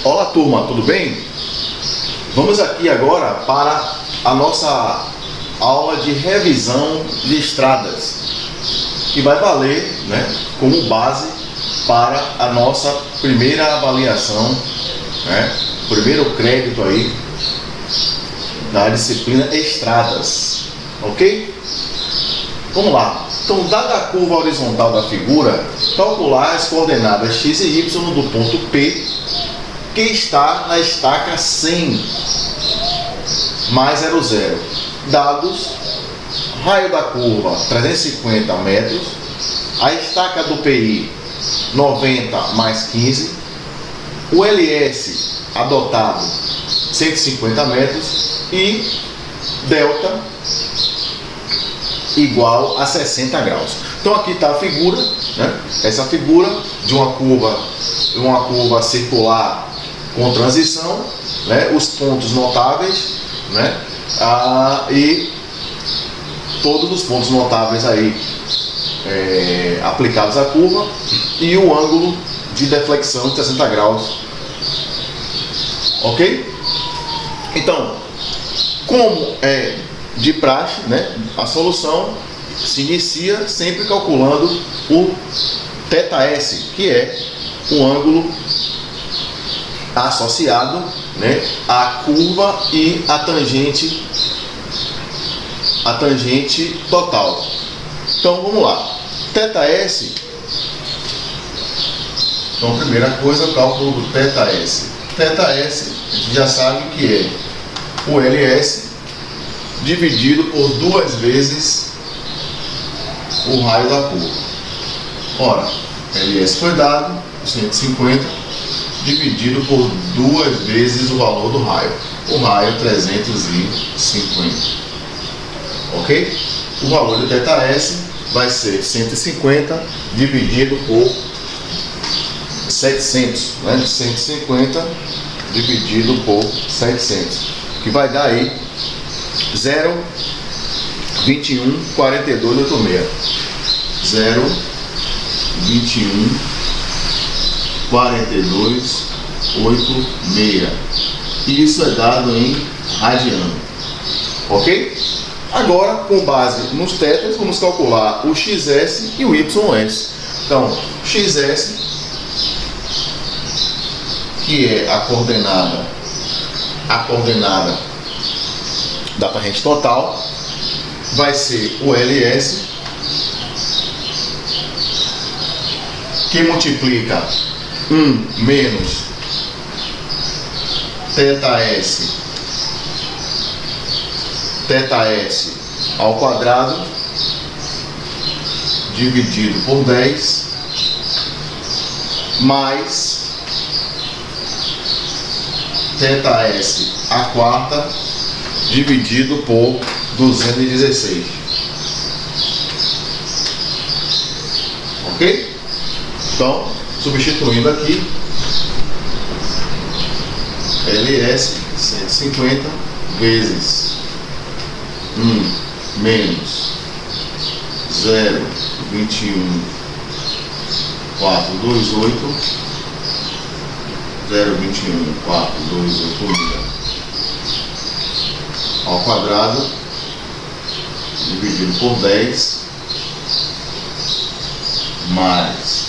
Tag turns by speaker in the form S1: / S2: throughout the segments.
S1: Olá turma, tudo bem? Vamos aqui agora para a nossa aula de revisão de estradas, que vai valer, né, como base para a nossa primeira avaliação, né, primeiro crédito aí da disciplina Estradas, ok? Vamos lá. Então, dada a curva horizontal da figura, calcular as coordenadas x e y do ponto P, que está na estaca 100 mais 00. Dados: raio da curva 350 metros, a estaca do PI 90 mais 15, o LS adotado 150 metros e delta igual a 60 graus. Então aqui está a figura, né? Essa figura de uma curva circular com transição, né? Os pontos notáveis, né? E todos os pontos notáveis aí aplicados à curva e o ângulo de deflexão de 60 graus, ok? Então, como é de praxe, né, a solução se inicia sempre calculando o θS, que é o ângulo associado, né, à curva e à tangente total. Então vamos lá. θS. Então, primeira coisa, cálculo do θS. θS, a gente já sabe que é o LS dividido por 2 vezes o raio da curva. Ora, LS foi dado, 150, dividido por 2 vezes o valor do raio. O raio 350. Ok? O valor de θS vai ser 150 dividido por 700. Né? 150 dividido por 700. Que vai dar aí 0,214286. 0,214286. Isso é dado em radiano. Ok? Agora, com base nos tetas, vamos calcular o XS e o YS. Então, XS, que é a coordenada da tangente total, vai ser o LS, que multiplica 1 menos θS ao quadrado dividido por 10 mais θS à quarta dividido por 216. Ok? Então, substituindo aqui, LS 150 vezes 1 menos 0,21428, 0,21428 ao quadrado dividido por 10 mais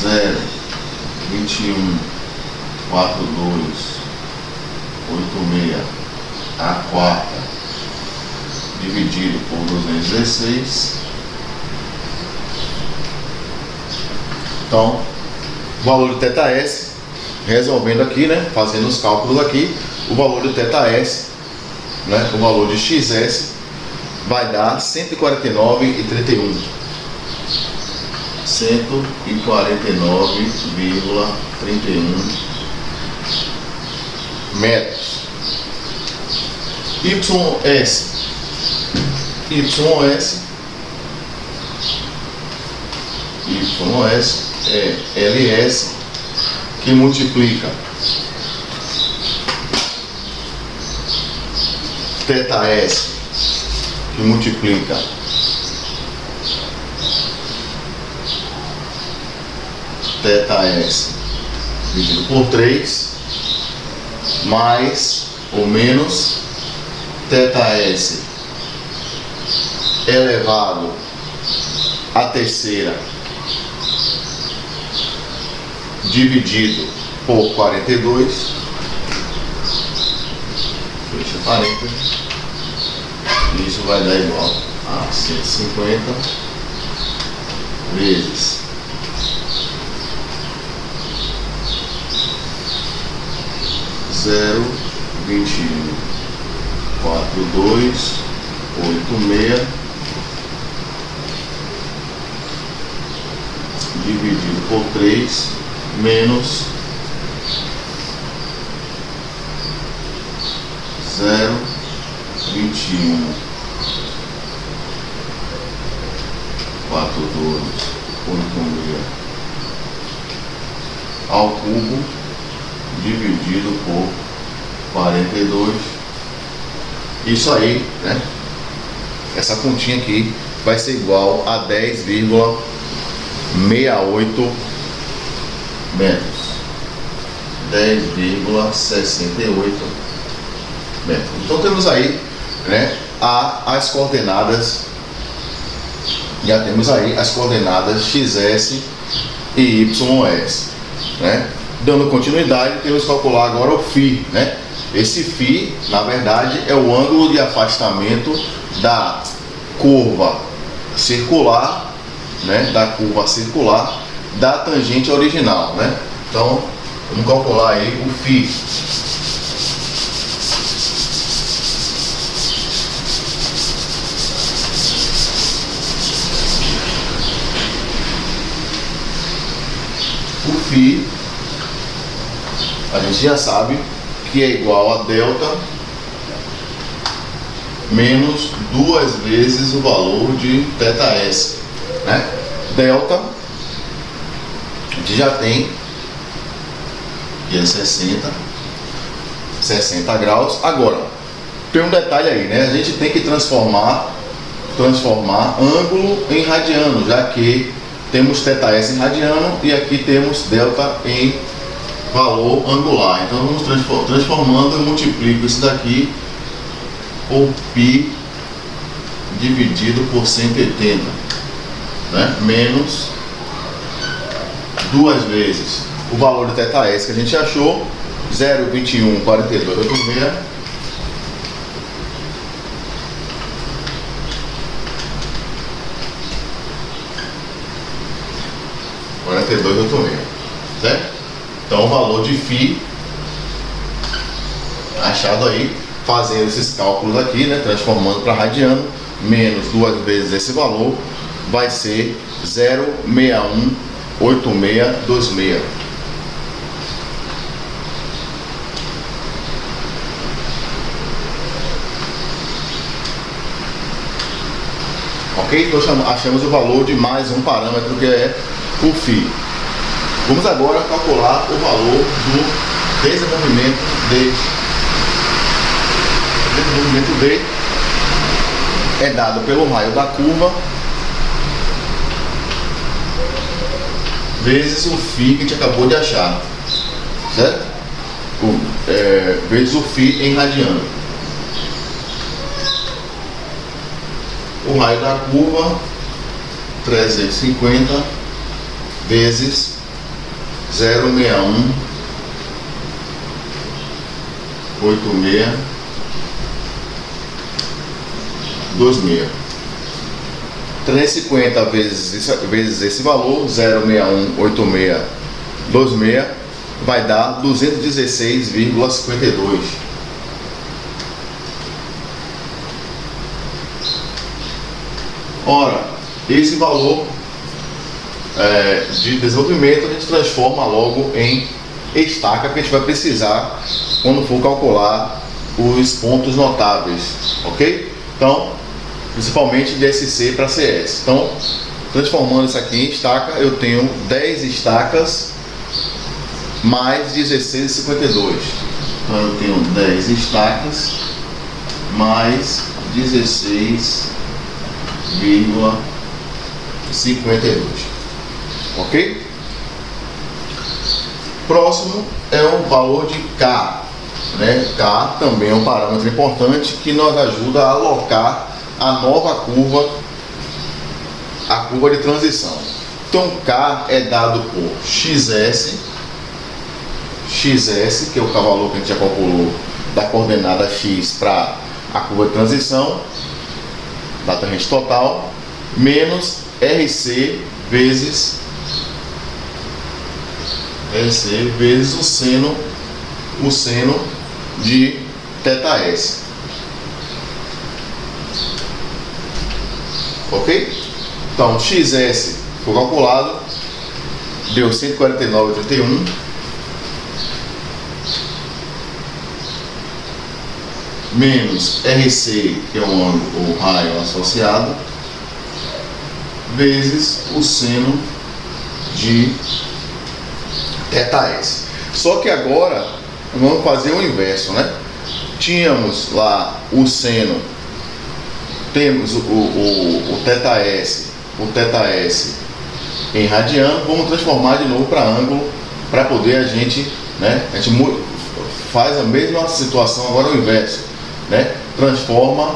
S1: 0,214286 à quarta dividido por 216. Então, o valor do θS, resolvendo aqui, né, fazendo os cálculos aqui, o valor do θS, né, o valor de XS vai dar 149,31. 149,31 metros. YS é LS, que multiplica θS, que multiplica θS dividido por 3, mais ou menos θs elevado à terceira dividido por 42, fecha parênteses, isso vai dar igual a 150 vezes 0,214286 dividido por 3 menos 0,214286 ao cubo dividido por 42. Isso aí, né? Essa continha aqui vai ser igual a 10,68 metros. 10,68 metros. Então temos aí, né, as coordenadas. Já temos aí as coordenadas XS e YS, né? Dando continuidade, temos que calcular agora o φ, né? Esse φ, na verdade, é o ângulo de afastamento da curva circular, né? Da curva circular da tangente original, né? Então, vamos calcular aí o φ. O φ, a gente já sabe que é igual a delta menos 2 vezes o valor de θs, né? Delta, a gente já tem, que é 60 graus. Agora, tem um detalhe aí, né? A gente tem que transformar ângulo em radiano, já que temos θs em radiano e aqui temos delta em valor angular. Então vamos transformando, eu multiplico isso daqui por π dividido por 180, né? Menos 2 vezes o valor de θs que a gente achou, 0,214286 4286, certo? Então o valor de φ achado aí, fazendo esses cálculos aqui, né, transformando para radiano, menos 2 vezes esse valor, vai ser 0,618626. Ok? Então achamos o valor de mais um parâmetro que é o φ. Vamos agora calcular o valor do desenvolvimento D. O desenvolvimento D é dado pelo raio da curva vezes o φ que a gente acabou de achar, certo? Vezes o φ em radiano. O raio da curva, 350 vezes 0,618626. 350 vezes esse valor, 0,618626, vai dar 216,52. Ora, esse valor de desenvolvimento a gente transforma logo em estaca, que a gente vai precisar quando for calcular os pontos notáveis, ok? Então, principalmente de SC para CS. Então, transformando isso aqui em estaca, eu tenho 10 estacas mais 16,52. Então, eu tenho 10 estacas mais 16,52. Ok? Próximo é o valor de K, né? K também é um parâmetro importante que nos ajuda a alocar a nova curva, a curva de transição. Então K é dado por XS, que é o valor que a gente já calculou da coordenada X para a curva de transição da tangente total, menos RC vezes o seno de θS. Ok? Então, XS foi calculado, deu 149,31. Menos RC, que é o raio associado, vezes o seno de θS. Só que agora vamos fazer o inverso, né? Tínhamos lá o seno, temos o θS em radiano, vamos transformar de novo para ângulo, para poder a gente faz a mesma situação, agora o inverso, né? Transforma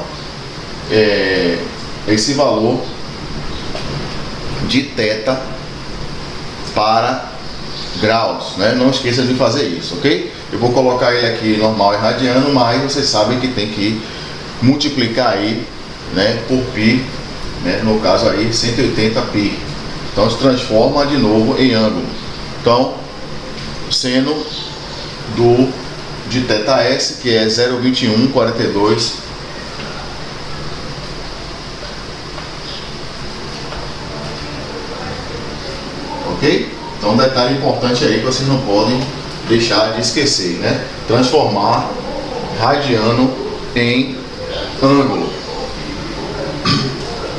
S1: esse valor de θ para graus, né? Não esqueça de fazer isso, ok? Eu vou colocar ele aqui normal e radiano, mas vocês sabem que tem que multiplicar aí, né, por π, né? No caso aí 180 π. Então se transforma de novo em ângulo. Então seno de θS, que é 0,2142. Ok? Então um detalhe importante aí que vocês não podem deixar de esquecer, né? Transformar radiano em ângulo.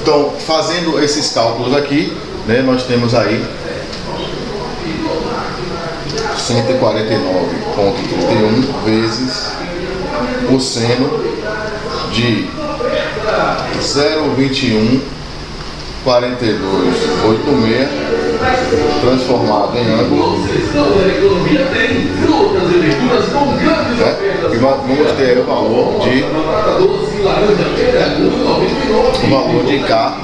S1: Então, fazendo esses cálculos aqui, né, nós temos aí 149,31 vezes o seno de 0,214286 transformado em ângulo, né? E vamos ter o valor de K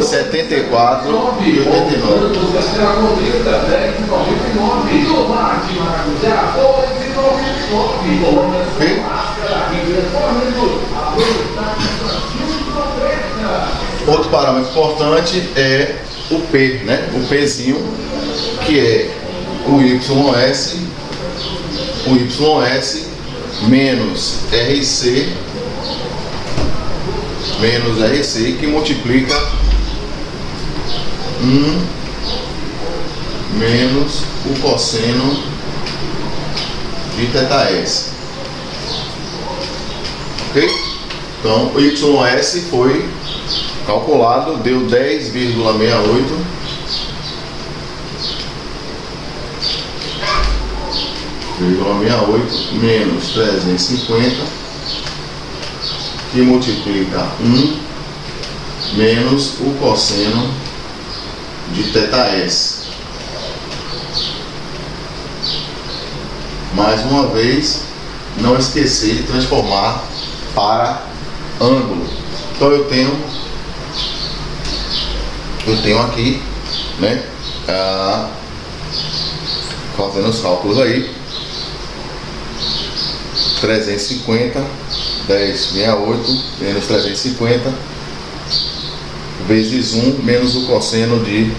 S1: 74,89. Okay? Outro parâmetro importante é o P, né? O Pzinho, que é o YS menos RC, que multiplica 1 menos o cosseno de θS. Ok? Então o YS foi calculado, deu 10,68 menos 350, que multiplica 1 menos o cosseno de θS. Mais uma vez, não esquecer de transformar para ângulo. Então eu tenho aqui, né, fazendo os cálculos aí, 350, 10,68 menos 350 vezes 1 menos o cosseno de,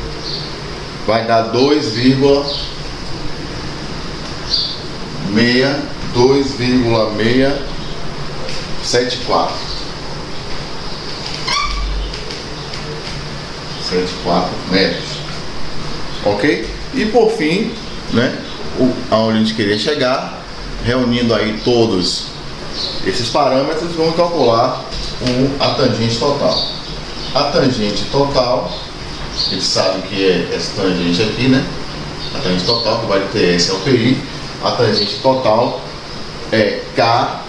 S1: vai dar 2,674 metros, ok? E por fim, né, aonde a gente queria chegar, reunindo aí todos esses parâmetros, vamos calcular a tangente total. A tangente total, eles sabem que é essa tangente aqui, né? A tangente total, que vai de TS ao PI. A tangente total é K,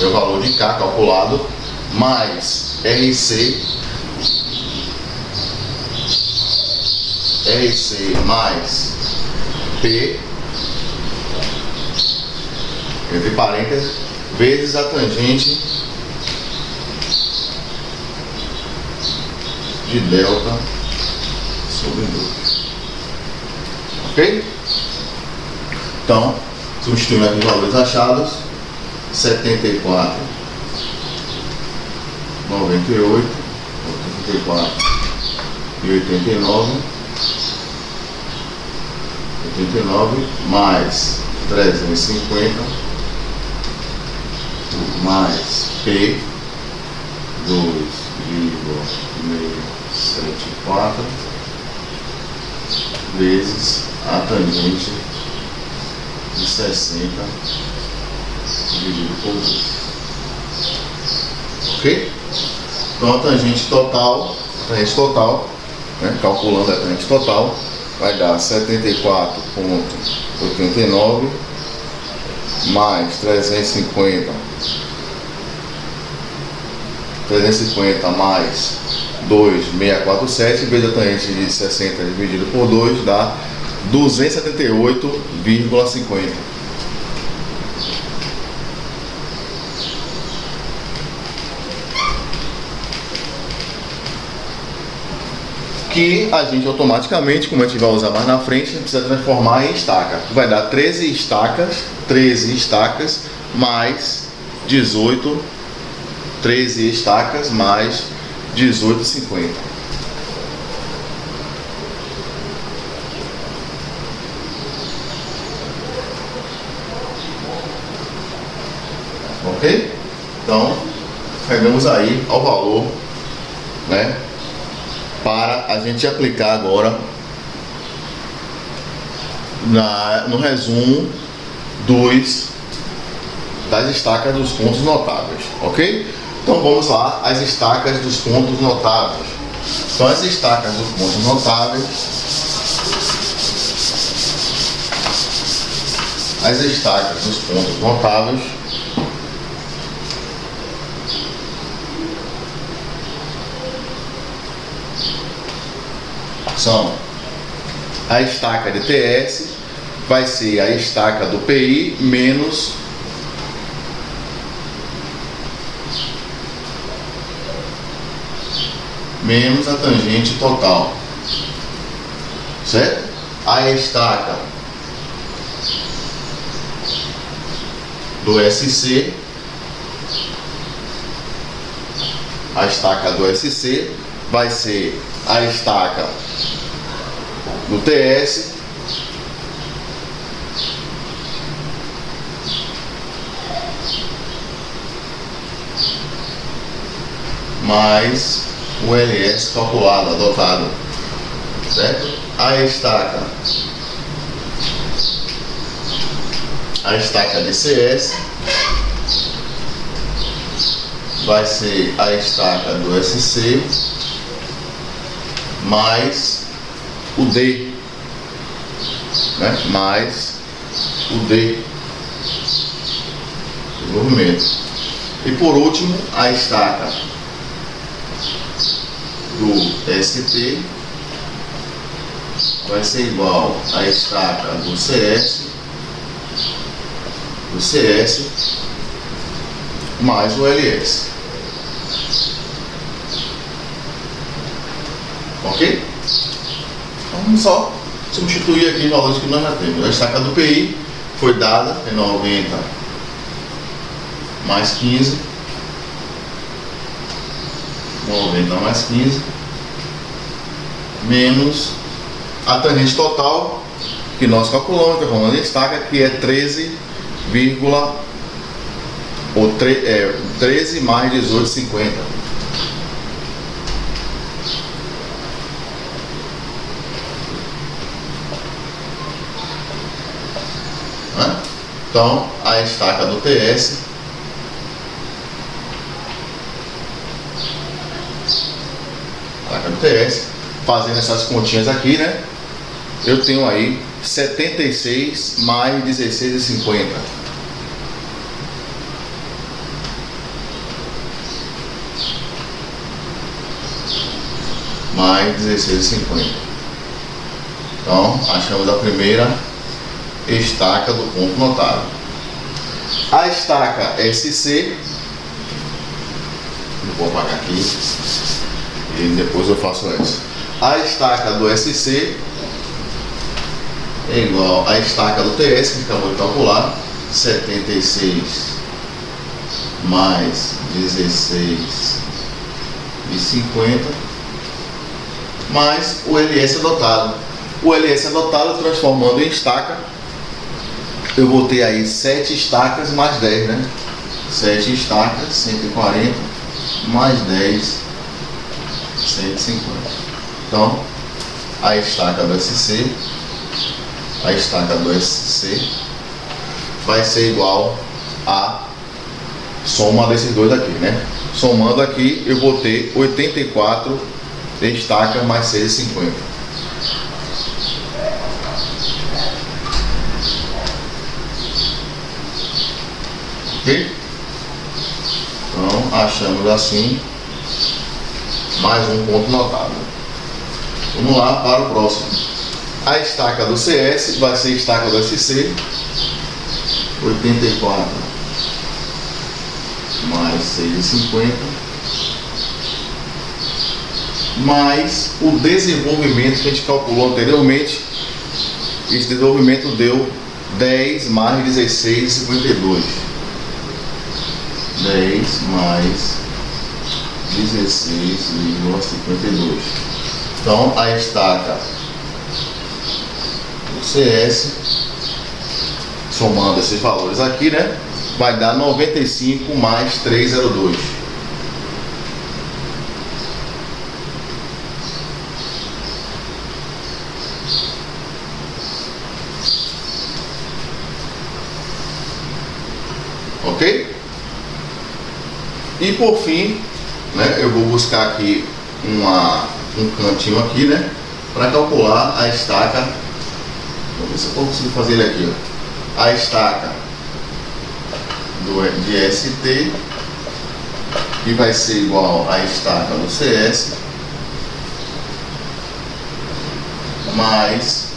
S1: é o valor de K calculado, mais RC RC mais P, entre parênteses, vezes a tangente de delta sobre 2. Ok? Então, substituindo aqui os valores achados, 74, 98, 84 e 89, mais 350 mais P 2,674 vezes a tangente de 60 dividido por 2. Ok? Então a tangente total, né, calculando a tangente total, vai dar 74,89 mais 350 mais 2,647 vezes a tangente de 60 dividido por 2 dá 278,50. Que a gente automaticamente, como a gente vai usar mais na frente, precisa transformar em estaca. Vai dar 13 estacas mais 18, 13 estacas mais 18,50. Ok? Então, chegamos aí ao valor, né? Para a gente aplicar agora no resumo das estacas dos pontos notáveis, ok? Então vamos lá, as estacas dos pontos notáveis. Então as estacas dos pontos notáveis, são a estaca de TS, vai ser a estaca do PI menos a tangente total, certo? A estaca do SC, vai ser a estaca do TS mais o LS calculado, adotado, certo? A estaca de CS vai ser a estaca do SC mais o D, né? Mais o D do movimento. E por último, a estaca do ST vai ser igual à estaca do CS mais o LS. Ok? Vamos só substituir aqui os valores que nós já temos. A estaca do PI foi dada em 90 mais 15, 90 mais 15, menos a tangente total que nós calculamos, transformando em estaca, que é 13 mais 18,50. Então, a estaca do TS fazendo essas continhas aqui, né? Eu tenho aí 76 mais 16,50. Mais 16,50. Então, achamos a primeira estaca do ponto notável. A estaca SC, eu vou apagar aqui e depois eu faço essa. A estaca do SC é igual à estaca do TS, que acabou de calcular, 76 mais 16 e 50, mais o LS adotado. O LS adotado, transformando em estaca, eu vou ter aí 7 estacas mais 10, né? 7 estacas, 140, mais 10, 150. Então, a estaca do SC, a estaca do SC vai ser igual a soma desses dois aqui, né? Somando aqui, eu vou ter 84 estaca mais 6,50. Ok? Então, achamos assim mais um ponto notável. Vamos lá para o próximo. A estaca do CS vai ser estaca do SC, 84 mais 6,50, mais o desenvolvimento que a gente calculou anteriormente. Esse desenvolvimento deu 10 mais 16,52. 10 mais 16,52. Então, a estaca do CS, somando esses valores aqui, né, vai dar 95 mais 302. Ok? E por fim, né, eu vou buscar aqui um cantinho aqui, né, para calcular a estaca. Vou ver se eu consigo fazer ele aqui, ó. A estaca de ST, que vai ser igual à estaca do CS mais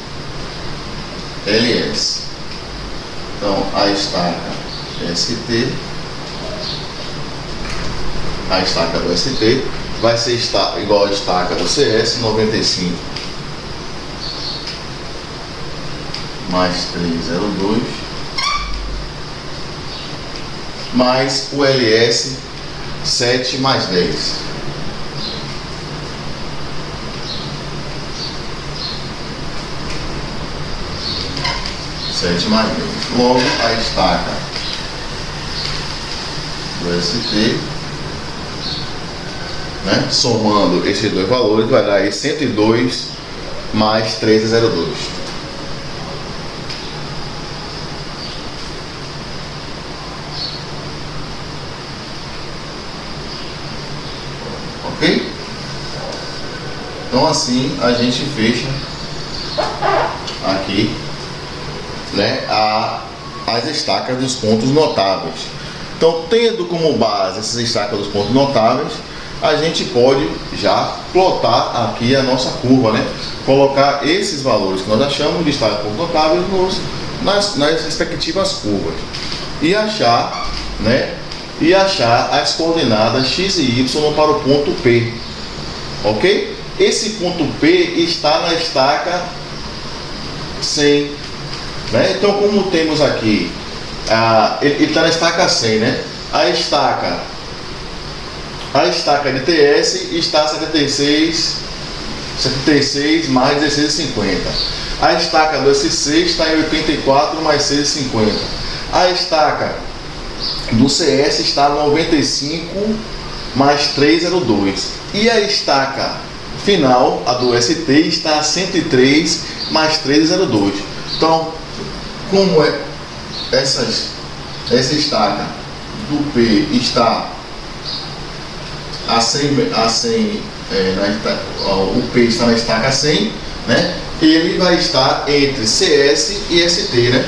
S1: LS. Então, a estaca ST, a estaca do ST vai ser igual à estaca do CS, 95 mais 302, mais o LS, 7 mais 10. Logo, a estaca do ST, né, somando esses dois valores, vai dar aí 102 mais 302. Ok? Então assim a gente fecha aqui, né, as estacas dos pontos notáveis. Então, tendo como base essas estacas dos pontos notáveis, a gente pode já plotar aqui a nossa curva, né? Colocar esses valores que nós achamos de estaca de pontos notáveis nas respectivas curvas e achar, né, as coordenadas x e y para o ponto P, ok? Esse ponto P está na estaca 100, né? Então, como temos aqui, ele está na estaca 100, né? A estaca de TS está 76 mais 16,50. A estaca do SC está em 84 mais 6,50. A estaca do CS está 95 mais 302. E a estaca final, a do ST, está a 103 mais 302. Então, como essa estaca do P está a 100, o P está na estaca 100, né? Ele vai estar entre CS e ST, né?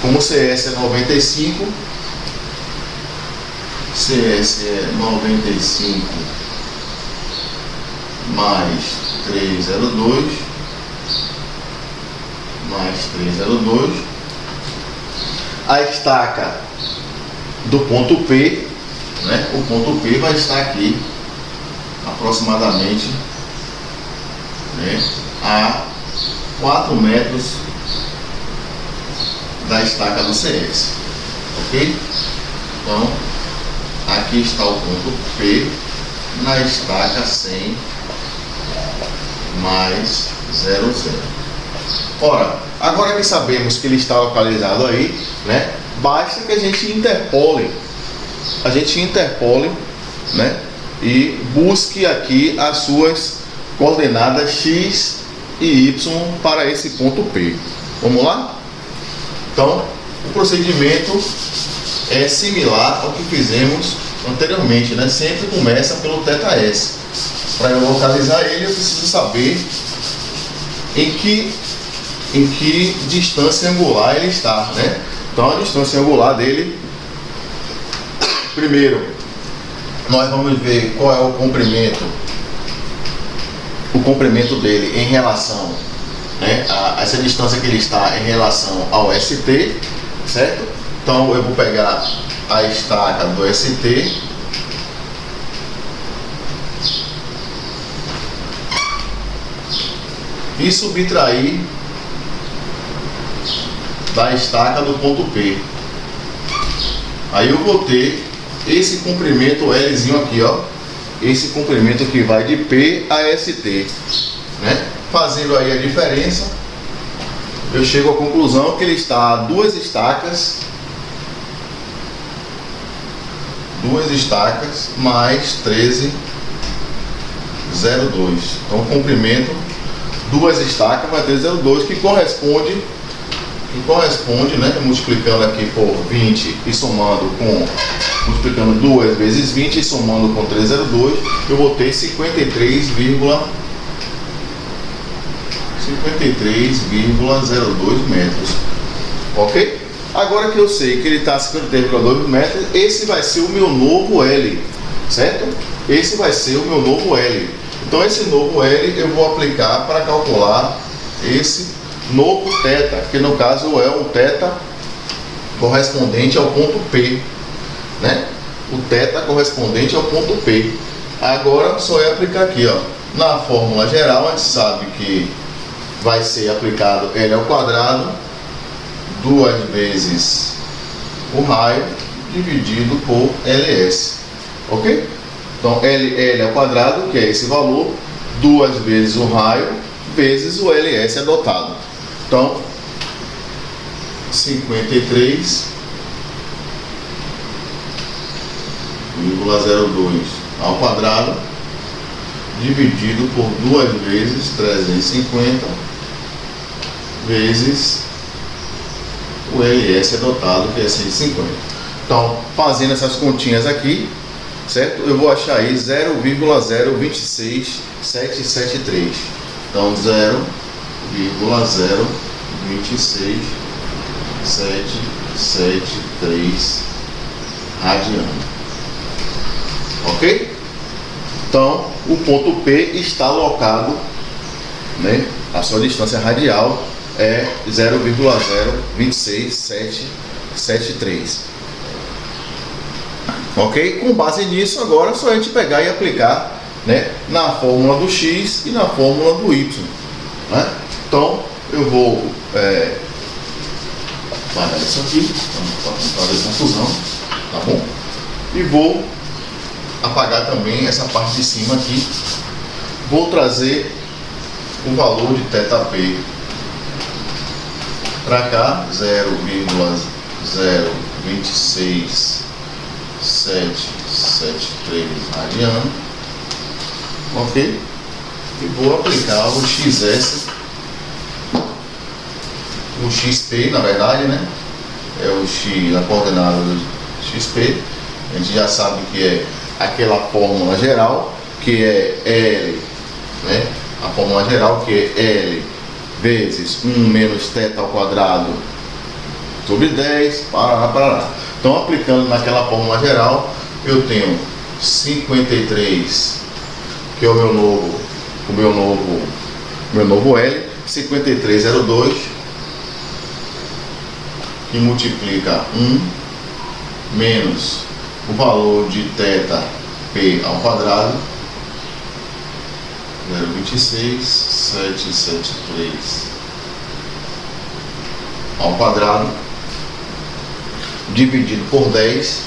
S1: Como CS é 95, CS é 95 mais 302 mais 302. A estaca do ponto P, né? O ponto P vai estar aqui aproximadamente, né, a 4 metros da estaca do CS, ok? Então, aqui está o ponto P na estaca 100 mais 00. Ora, agora que sabemos que ele está localizado aí, né, basta que a gente interpole, né, e busque aqui as suas coordenadas x e y para esse ponto P. Vamos lá? Então, o procedimento é similar ao que fizemos anteriormente, né? Sempre começa pelo θs. Para eu localizar ele, eu preciso saber em que distância angular ele está, né? Então, a distância angular dele, primeiro, nós vamos ver qual é o comprimento dele em relação, né, a essa distância que ele está em relação ao ST, certo? Então eu vou pegar a estaca do ST e subtrair da estaca do ponto P. Aí eu vou ter esse comprimento Lzinho aqui, ó. Esse comprimento que vai de P a ST, né? Fazendo aí a diferença, eu chego à conclusão que ele está a duas estacas mais 13,02. Então o comprimento, duas estacas vai ter 0,2, que corresponde, né, multiplicando aqui por 20 e multiplicando 2 vezes 20 e somando com 3,02, eu vou ter 53,02 metros, ok? Agora que eu sei que ele está a 53,2 metros, esse vai ser o meu novo L, certo? Esse vai ser o meu novo L. Então esse novo L eu vou aplicar para calcular esse novo θ, que no caso é um θ correspondente ao ponto P, né? O θ correspondente ao ponto P. Agora só é aplicar aqui, ó. Na fórmula geral a gente sabe que vai ser aplicado L ao quadrado 2 vezes o raio dividido por LS, ok? Então L ao quadrado, que é esse valor, 2 vezes o raio vezes o LS adotado. Então, 53,02 ao quadrado dividido por 2 vezes 350 vezes o LS adotado, que é 150. Então, fazendo essas continhas aqui, certo? Eu vou achar aí 0,026773. Então, 0,26773 radiano. Ok? Então, o ponto P está alocado, né? A sua distância radial é 0,026773. Ok? Com base nisso, agora é só a gente pegar e aplicar, né, na fórmula do X e na fórmula do Y, né? Então, eu vou parar isso aqui, para não fazer confusão, tá bom? E vou apagar também essa parte de cima aqui. Vou trazer o valor de θP para cá, 0,026773 radiano, ok? E vou aplicar o XS, o XP, na verdade, né? É o X, a coordenada do XP. A gente já sabe que é aquela fórmula geral, que é L, né? A fórmula geral que é L vezes 1 menos θ ao quadrado sobre 10, parará. Então, aplicando naquela fórmula geral, eu tenho 53, que é o meu novo L, 53,02 que multiplica 1 menos o valor de θ P ao quadrado, 0,26773 ao quadrado, dividido por 10,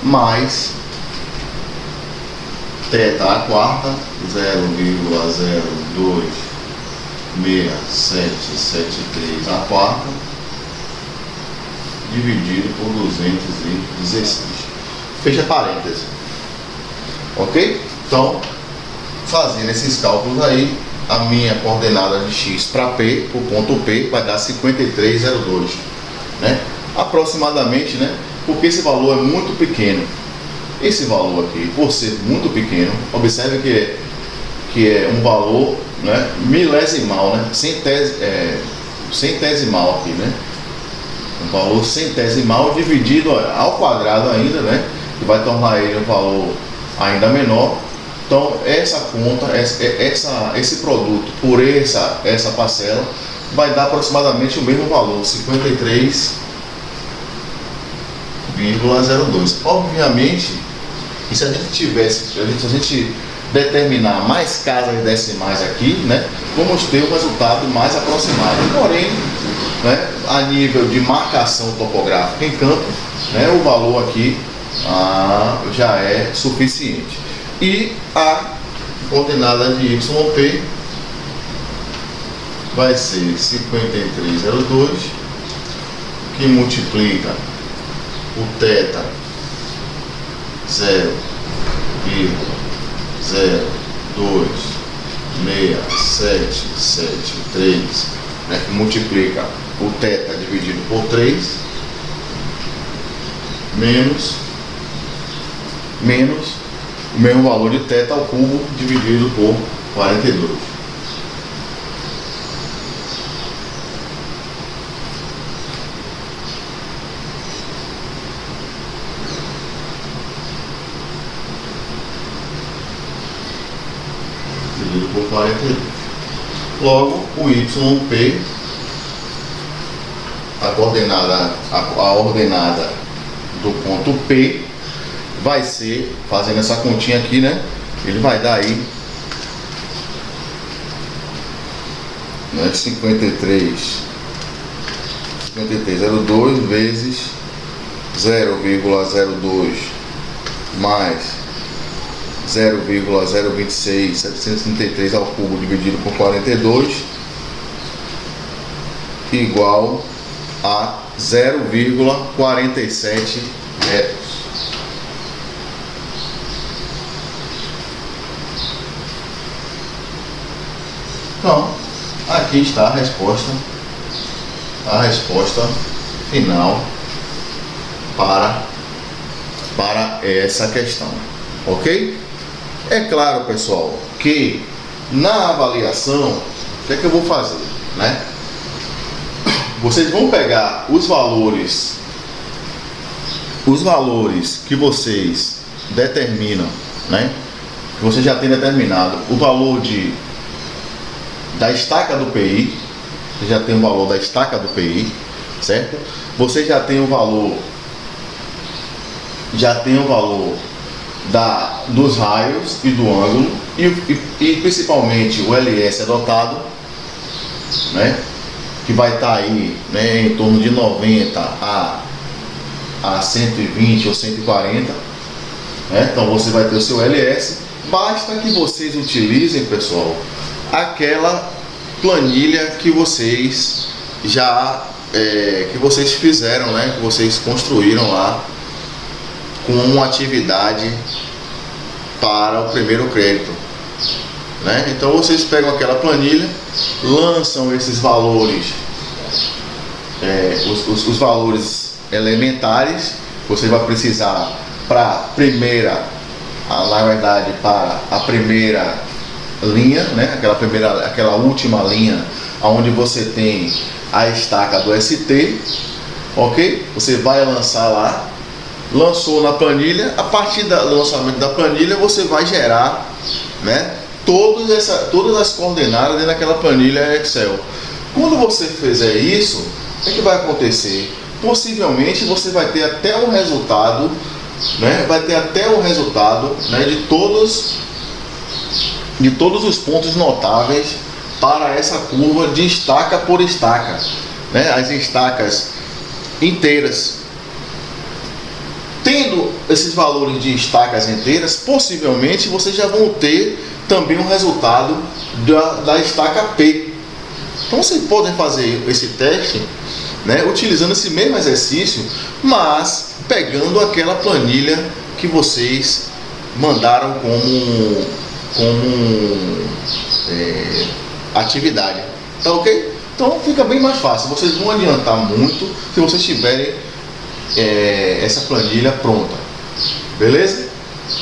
S1: mais θ à quarta, 0,026773 à quarta, dividido por 216. Fecha parênteses. Ok? Então, fazendo esses cálculos aí, a minha coordenada de x para P, o ponto P, vai dar 53,02, né? Aproximadamente, né? Porque esse valor é muito pequeno. Esse valor aqui, por ser muito pequeno, observe que é um valor, né, milesimal, né? Centesimal aqui, né? Um valor centesimal dividido ao quadrado ainda, né? Que vai tornar ele um valor ainda menor. Então essa conta, esse produto por essa parcela vai dar aproximadamente o mesmo valor, 53,02. Obviamente, e se a gente determinar mais casas decimais aqui, né, vamos ter um resultado mais aproximado. Porém, né, a nível de marcação topográfica em campo, né, o valor aqui já é suficiente. E a coordenada de YP vai ser 53,02, que multiplica o θ 0,02673, né, que multiplica o θ dividido por 3 menos o mesmo valor de θ ao cubo dividido por 42. Dividido por 42. Logo, o YP, a ordenada do ponto P, vai ser, fazendo essa continha aqui, né? Ele vai dar aí, né, 53,02 vezes 0,02 mais 0,026,733 ao cubo dividido por 42 igual a 0,47 metros. Então, aqui está a resposta final para essa questão, ok? É claro, pessoal, que na avaliação, o que é que eu vou fazer, né? Vocês vão pegar os valores que vocês determinam, né? Que você já tem determinado o valor da estaca do PI, você já tem o valor da estaca do PI, certo? Você já tem o valor dos raios e do ângulo e principalmente o LS adotado, né? Que vai estar aí, né, em torno de 90 a 120 ou 140, né? Então você vai ter o seu LS. Basta que vocês utilizem, pessoal, aquela planilha que vocês que vocês fizeram, né? Que vocês construíram lá com uma atividade para o primeiro crédito, né? Então vocês pegam aquela planilha, lançam esses valores, os valores elementares que você vai precisar para a primeira linha, né? Aquela última linha onde você tem a estaca do ST, ok? Você vai lançar lá, lançou na planilha, a partir do lançamento da planilha você vai gerar, né, todas as coordenadas dentro daquela planilha Excel. Quando você fizer isso, o que vai acontecer? Possivelmente você vai ter até um resultado, né? Vai ter até um resultado, né, de todos os pontos notáveis para essa curva de estaca por estaca, né? As estacas inteiras. Tendo esses valores de estacas inteiras, possivelmente vocês já vão ter também um resultado da estaca P. Então vocês podem fazer esse teste, né, utilizando esse mesmo exercício, mas pegando aquela planilha que vocês mandaram como atividade. Tá ok? Então fica bem mais fácil. Vocês vão adiantar muito se vocês tiverem essa planilha pronta. Beleza?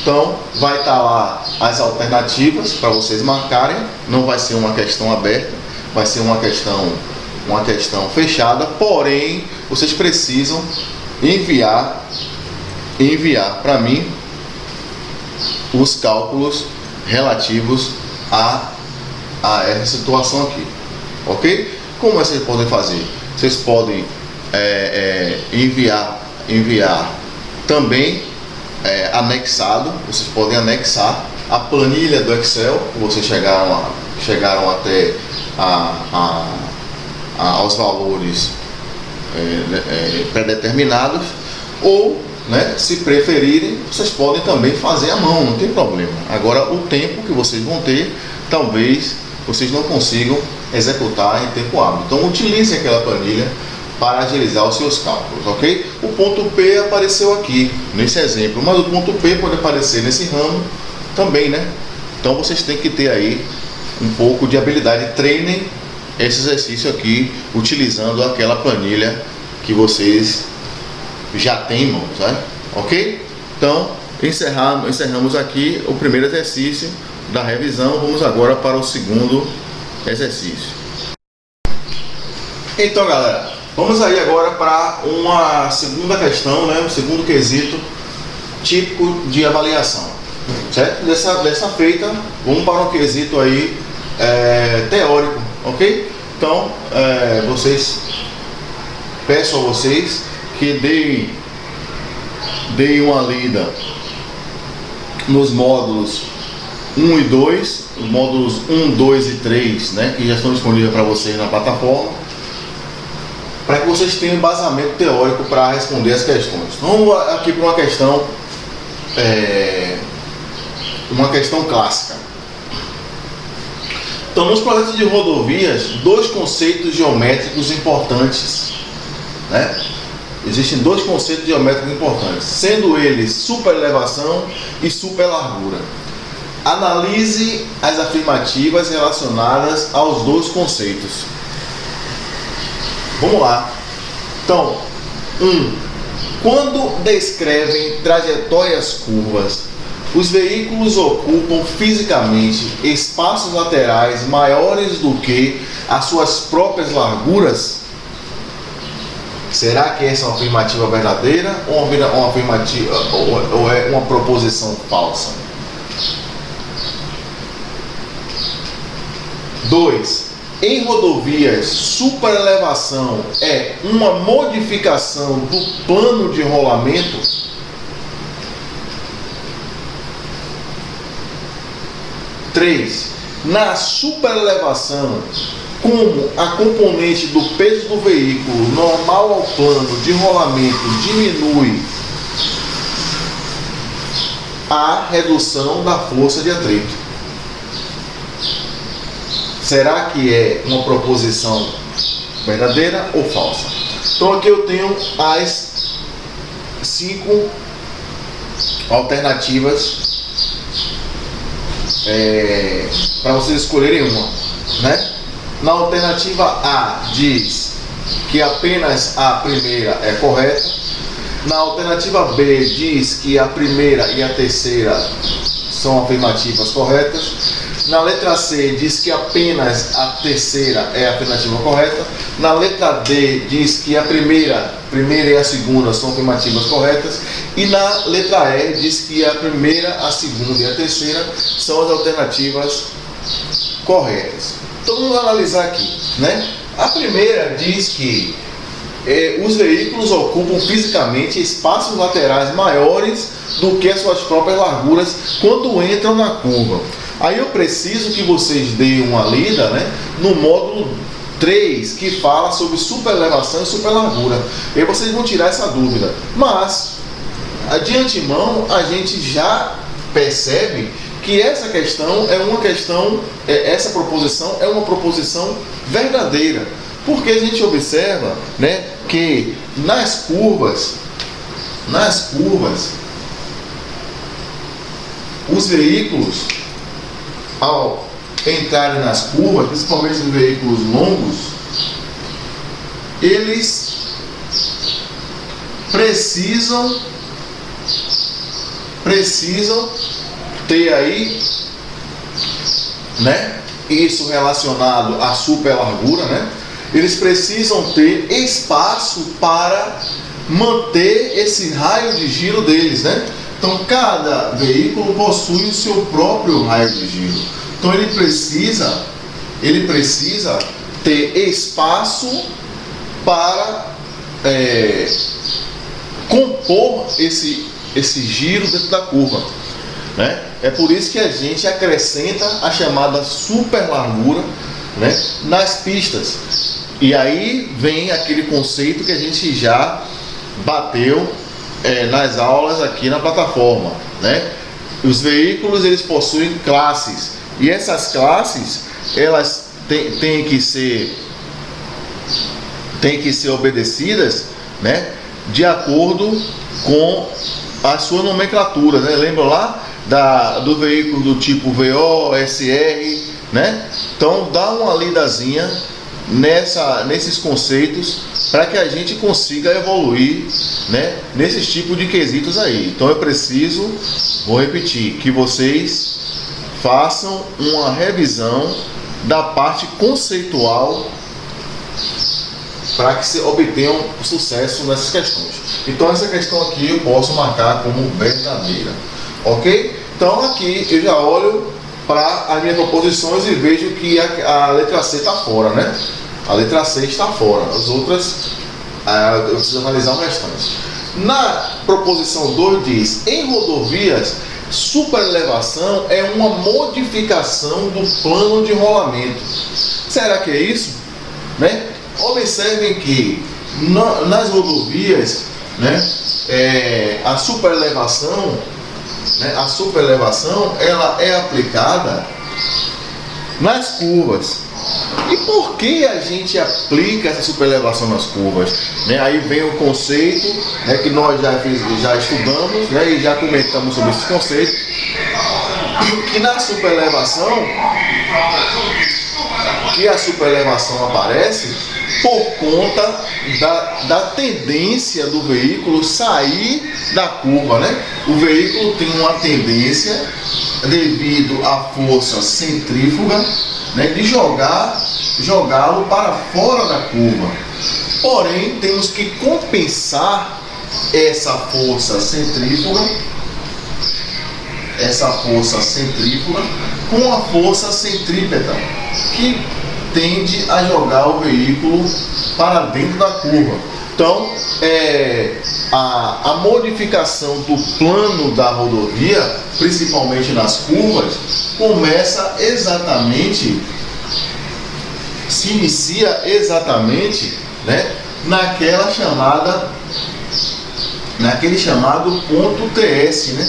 S1: Então vai estar lá as alternativas para vocês marcarem. Não vai ser uma questão aberta, vai ser uma questão fechada. Porém, vocês precisam enviar para mim os cálculos relativos a essa situação aqui. Ok? Como vocês podem fazer? Vocês podem enviar também anexado. Vocês podem anexar a planilha do Excel que vocês chegaram até aos valores pré-determinados, ou, né, se preferirem, vocês podem também fazer à mão, não tem problema. Agora, o tempo que vocês vão ter, talvez vocês não consigam executar em tempo hábil. Então, utilizem aquela planilha para agilizar os seus cálculos, ok? O ponto P apareceu aqui, nesse exemplo, mas o ponto P pode aparecer nesse ramo também, né? Então, vocês têm que ter aí um pouco de habilidade. Treinem esse exercício aqui, utilizando aquela planilha que vocês já têm em mãos, né? Ok? Então, encerramos aqui o primeiro exercício da revisão. Vamos agora para o segundo exercício. Então, galera, vamos aí agora para uma segunda questão, né? Um segundo quesito típico de avaliação, certo? Dessa feita, vamos para um quesito aí teórico, ok? Então, peço a vocês que deem uma lida nos módulos 1 e 2, os módulos 1, 2 e 3, né, que já estão disponíveis para vocês na plataforma, para que vocês tenham embasamento teórico para responder as questões. Vamos aqui para uma questão clássica. Então, nos projetos de rodovias, dois conceitos geométricos importantes, né? Existem dois conceitos geométricos importantes, sendo eles superelevação e superlargura. Analise as afirmativas relacionadas aos dois conceitos. Vamos lá. Então, 1. Quando descrevem trajetórias curvas, os veículos ocupam fisicamente espaços laterais maiores do que as suas próprias larguras? Será que essa é uma afirmativa verdadeira ou uma afirmativa, ou é uma proposição falsa? 2. Em rodovias, superelevação é uma modificação do plano de rolamento? 3. Na superelevação, como a componente do peso do veículo normal ao plano de rolamento diminui, há redução da força de atrito. Será que é uma proposição verdadeira ou falsa? Então aqui eu tenho as 5 alternativas para vocês escolherem uma, né? Na alternativa A diz que apenas a primeira é correta. Na alternativa B diz que a primeira e a terceira são afirmativas corretas. Na letra C diz que apenas a terceira é a afirmativa correta. Na letra D diz que a primeira e a segunda são afirmativas corretas. E na letra E diz que a primeira, a segunda e a terceira são as alternativas corretas. Então vamos analisar aqui, né? A primeira diz que os veículos ocupam fisicamente espaços laterais maiores do que as suas próprias larguras quando entram na curva. Aí eu preciso que vocês deem uma lida, né, no módulo 3, que fala sobre superelevação e superlargura. E aí vocês vão tirar essa dúvida. Mas, de antemão, a gente já percebe que essa questão é uma questão, essa proposição é uma proposição verdadeira. Porque a gente observa, né, que nas curvas, os veículos, ao entrarem nas curvas, principalmente os veículos longos, eles precisam ter aí, né, isso relacionado à superlargura, né? Eles precisam ter espaço para manter esse raio de giro deles, né? Então, cada veículo possui o seu próprio raio de giro. Então, ele precisa ter espaço para compor esse giro dentro da curva, né? É por isso que a gente acrescenta a chamada superlargura, né, nas pistas. E aí vem aquele conceito que a gente já bateu nas aulas aqui na plataforma, né? Os veículos, eles possuem classes, e essas classes, elas têm que ser obedecidas, né, de acordo com a sua nomenclatura, né? Lembra lá do veículo do tipo VO, SR, né? Então dá uma lidazinha nesses conceitos para que a gente consiga evoluir, né, nesses tipos de quesitos aí. Então eu vou repetir, que vocês façam uma revisão da parte conceitual para que se obtenham sucesso nessas questões. Então essa questão aqui eu posso marcar como verdadeira, ok? Então aqui eu já olho para as minhas proposições e vejo que a letra C está fora, né? A letra C está fora. As outras, eu preciso analisar o restante. Na proposição 2 diz: em rodovias, superelevação é uma modificação do plano de rolamento. Será que é isso? Né? Observem que nas rodovias, né, a superelevação, ela é aplicada nas curvas. E por que a gente aplica essa superelevação nas curvas? Né? Aí vem o conceito, né, que nós já estudamos, né, e já comentamos sobre esse conceito, que na superelevação, a superelevação aparece por conta da tendência do veículo sair da curva, né? O veículo tem uma tendência, devido à força centrífuga, né, de jogá-lo para fora da curva. Porém, temos que compensar essa força centrífuga com a força centrípeta, que tende a jogar o veículo para dentro da curva. Então, a modificação do plano da rodovia, principalmente nas curvas, se inicia exatamente, né, naquele chamado ponto TS, né?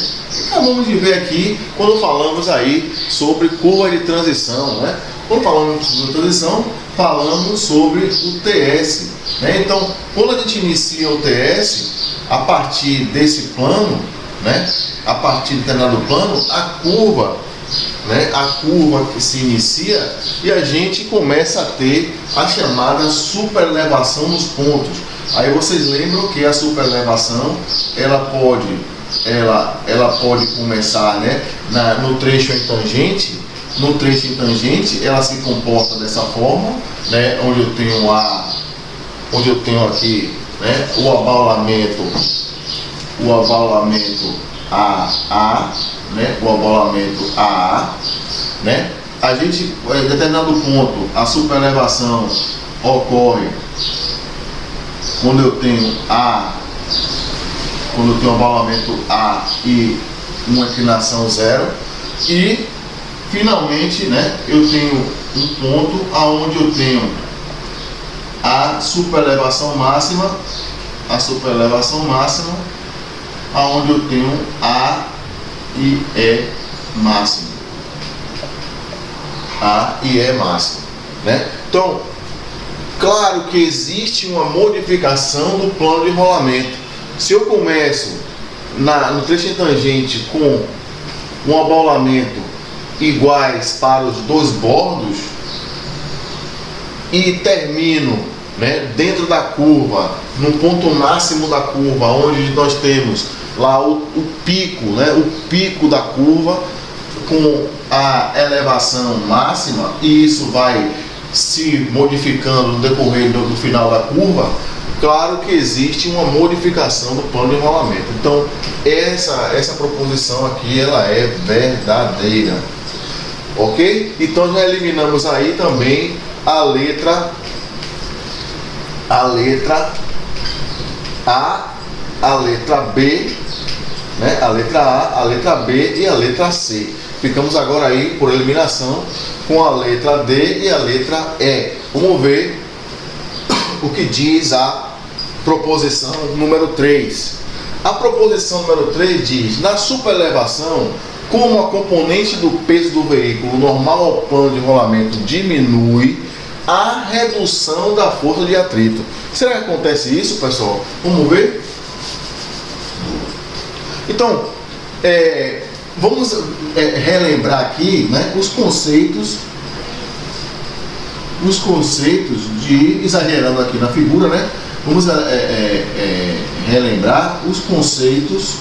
S1: Acabamos de ver aqui quando falamos aí sobre curva de transição, né? Quando falamos sobre transição, falamos sobre o TS, né? Então, quando a gente inicia o TS, a partir desse plano, né, a partir de determinado plano, a curva que se inicia, e a gente começa a ter a chamada superelevação nos pontos. Aí vocês lembram que a superelevação, ela pode começar, né, no trecho em tangente. No trecho em tangente, ela se comporta dessa forma, né, onde eu tenho aqui, né, o abaulamento AA, né, o abaulamento AA, né? A gente, em determinado ponto, a superelevação ocorre quando eu tenho um abalamento A e uma inclinação zero. E finalmente, né, eu tenho um ponto aonde eu tenho a superelevação máxima, aonde eu tenho A e E máximo, né? Então, claro que existe uma modificação do plano de rolamento. Se eu começo no trecho em tangente com um abaulamento iguais para os dois bordos e termino, né, dentro da curva, no ponto máximo da curva, onde nós temos lá o pico, né, o pico da curva com a elevação máxima, e isso vai se modificando no decorrer do final da curva. Claro que existe uma modificação do plano de rolamento. Então essa proposição aqui, ela é verdadeira, ok? Então já eliminamos aí também a letra A, a letra B, né? A letra A, a letra B e a letra C. Ficamos agora aí por eliminação com a letra D e a letra E. Vamos ver o que diz a proposição número 3. A proposição número 3 diz: na superelevação, como a componente do peso do veículo normal ao plano de rolamento diminui, a redução da força de atrito. Será que acontece isso, pessoal? Vamos ver? Então, vamos relembrar aqui, né, os conceitos de, exagerando aqui na figura, né, vamos relembrar os conceitos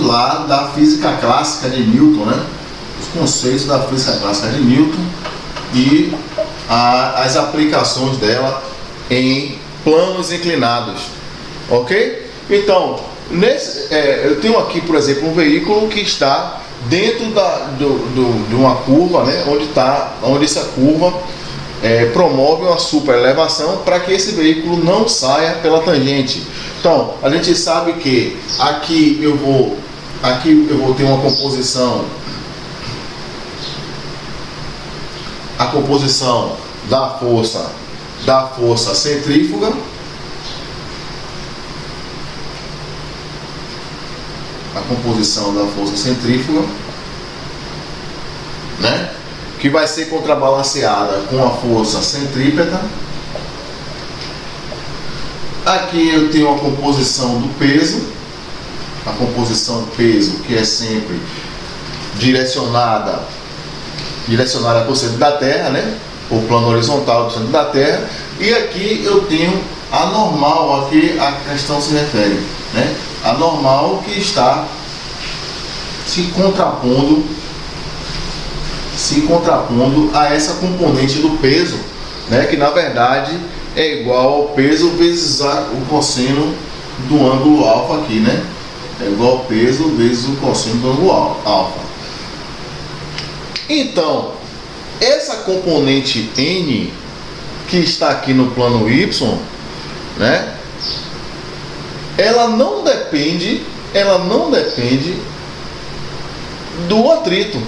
S1: lá da física clássica de Newton, né? Os conceitos da física clássica de Newton e as aplicações dela em planos inclinados, ok? Então, eu tenho aqui, por exemplo, um veículo que está dentro de uma curva, né? Onde essa curva promove uma superelevação para que esse veículo não saia pela tangente. Então, a gente sabe que aqui eu vou ter uma composição, a composição da força centrífuga, né, que vai ser contrabalanceada com a força centrípeta. Aqui eu tenho a composição do peso, que é sempre direcionada para o centro da Terra, né? O plano horizontal do centro da Terra. E aqui eu tenho a normal, a que a questão se refere, né? A normal que está se contrapondo a essa componente do peso, né? Que na verdade é igual ao peso vezes o cosseno do ângulo alfa aqui, né? É igual ao peso vezes o cosseno do ângulo alfa. Então, essa componente N que está aqui no plano Y, né? Ela não depende do atrito.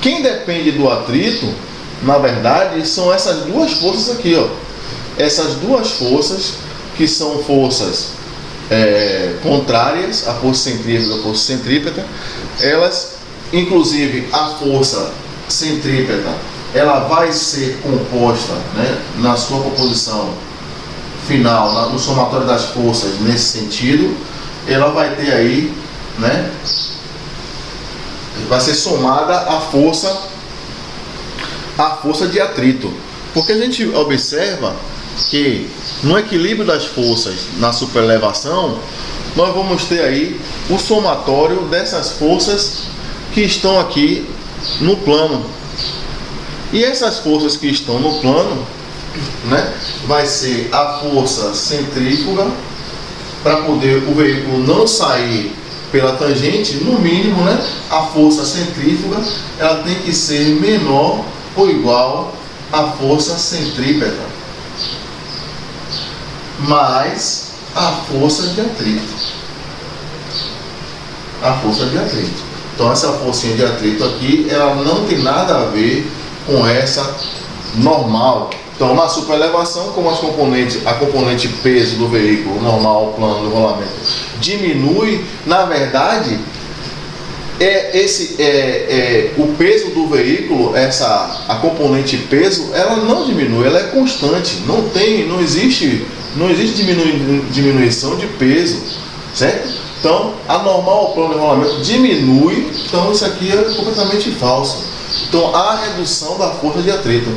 S1: Quem depende do atrito, na verdade, são essas duas forças aqui, ó. Essas duas forças, que são forças contrárias, a força centrífuga e a força centrípeta. Elas, inclusive, a força centrípeta, ela vai ser composta, né, na sua composição final, no somatório das forças, nesse sentido, ela vai ter aí, né, vai ser somada à força de atrito. Porque a gente observa que no equilíbrio das forças na superelevação, nós vamos ter aí o somatório dessas forças que estão aqui no plano. E essas forças que estão no plano, né, vai ser a força centrífuga para poder o veículo não sair pela tangente, no mínimo, né, a força centrífuga ela tem que ser menor ou igual à força centrípeta mais a força de atrito. A força de atrito. Então essa forcinha de atrito aqui, ela não tem nada a ver com essa normal. Então na superelevação, como a componente peso do veículo, normal, plano, do rolamento, diminui, na verdade, o peso do veículo, a componente peso, ela não diminui, ela é constante. Não existe diminuição de peso, certo? Então, a normal, o plano de rolamento diminui, então isso aqui é completamente falso. Então, há redução da força de atrito,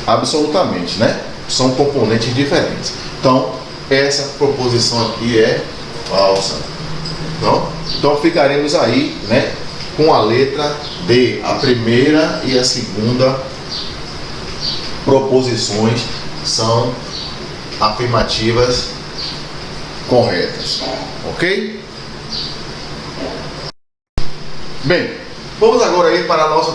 S1: absolutamente, né? São componentes diferentes. Então, essa proposição aqui é falsa. Então ficaremos aí, né, com a letra D, a primeira e a segunda proposições são afirmativas corretas, ok? Bem, vamos agora aí para a nossa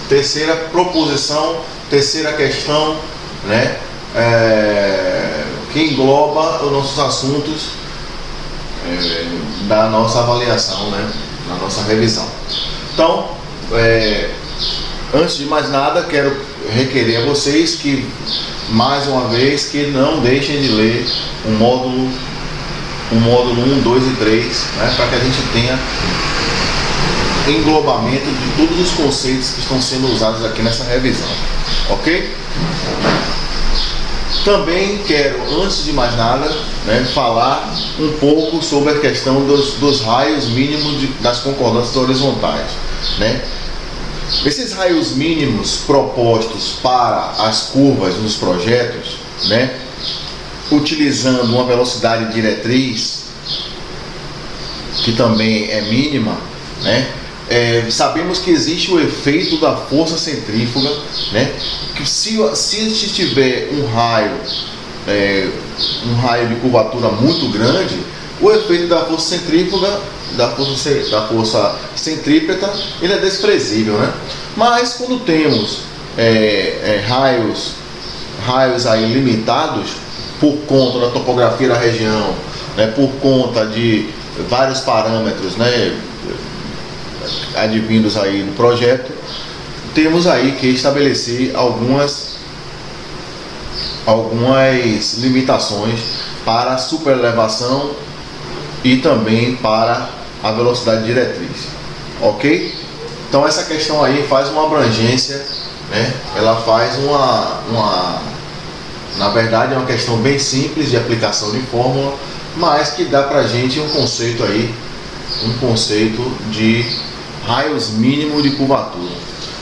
S1: terceira proposição, terceira questão, né, que engloba os nossos assuntos da nossa avaliação, né, na nossa revisão. Então, antes de mais nada, quero requerer a vocês que, mais uma vez, que não deixem de ler o módulo 1, 2 e 3, né, para que a gente tenha englobamento de todos os conceitos que estão sendo usados aqui nessa revisão, ok? Também quero, antes de mais nada, né, falar um pouco sobre a questão dos raios mínimos das concordâncias horizontais, né? Esses raios mínimos propostos para as curvas nos projetos, né, utilizando uma velocidade diretriz que também é mínima, né? Sabemos que existe o efeito da força centrífuga, né? Que se tiver um raio de curvatura muito grande, o efeito da força centrífuga, da força centrípeta, ele é desprezível, né? Mas quando temos raios aí limitados por conta da topografia da região, né? Por conta de vários parâmetros, né, advindos aí do projeto, temos aí que estabelecer algumas limitações para a superelevação e também para a velocidade diretriz, ok? Então essa questão aí faz uma abrangência, né? Ela faz na verdade é uma questão bem simples de aplicação de fórmula, mas que dá pra gente um conceito de raios mínimos de curvatura.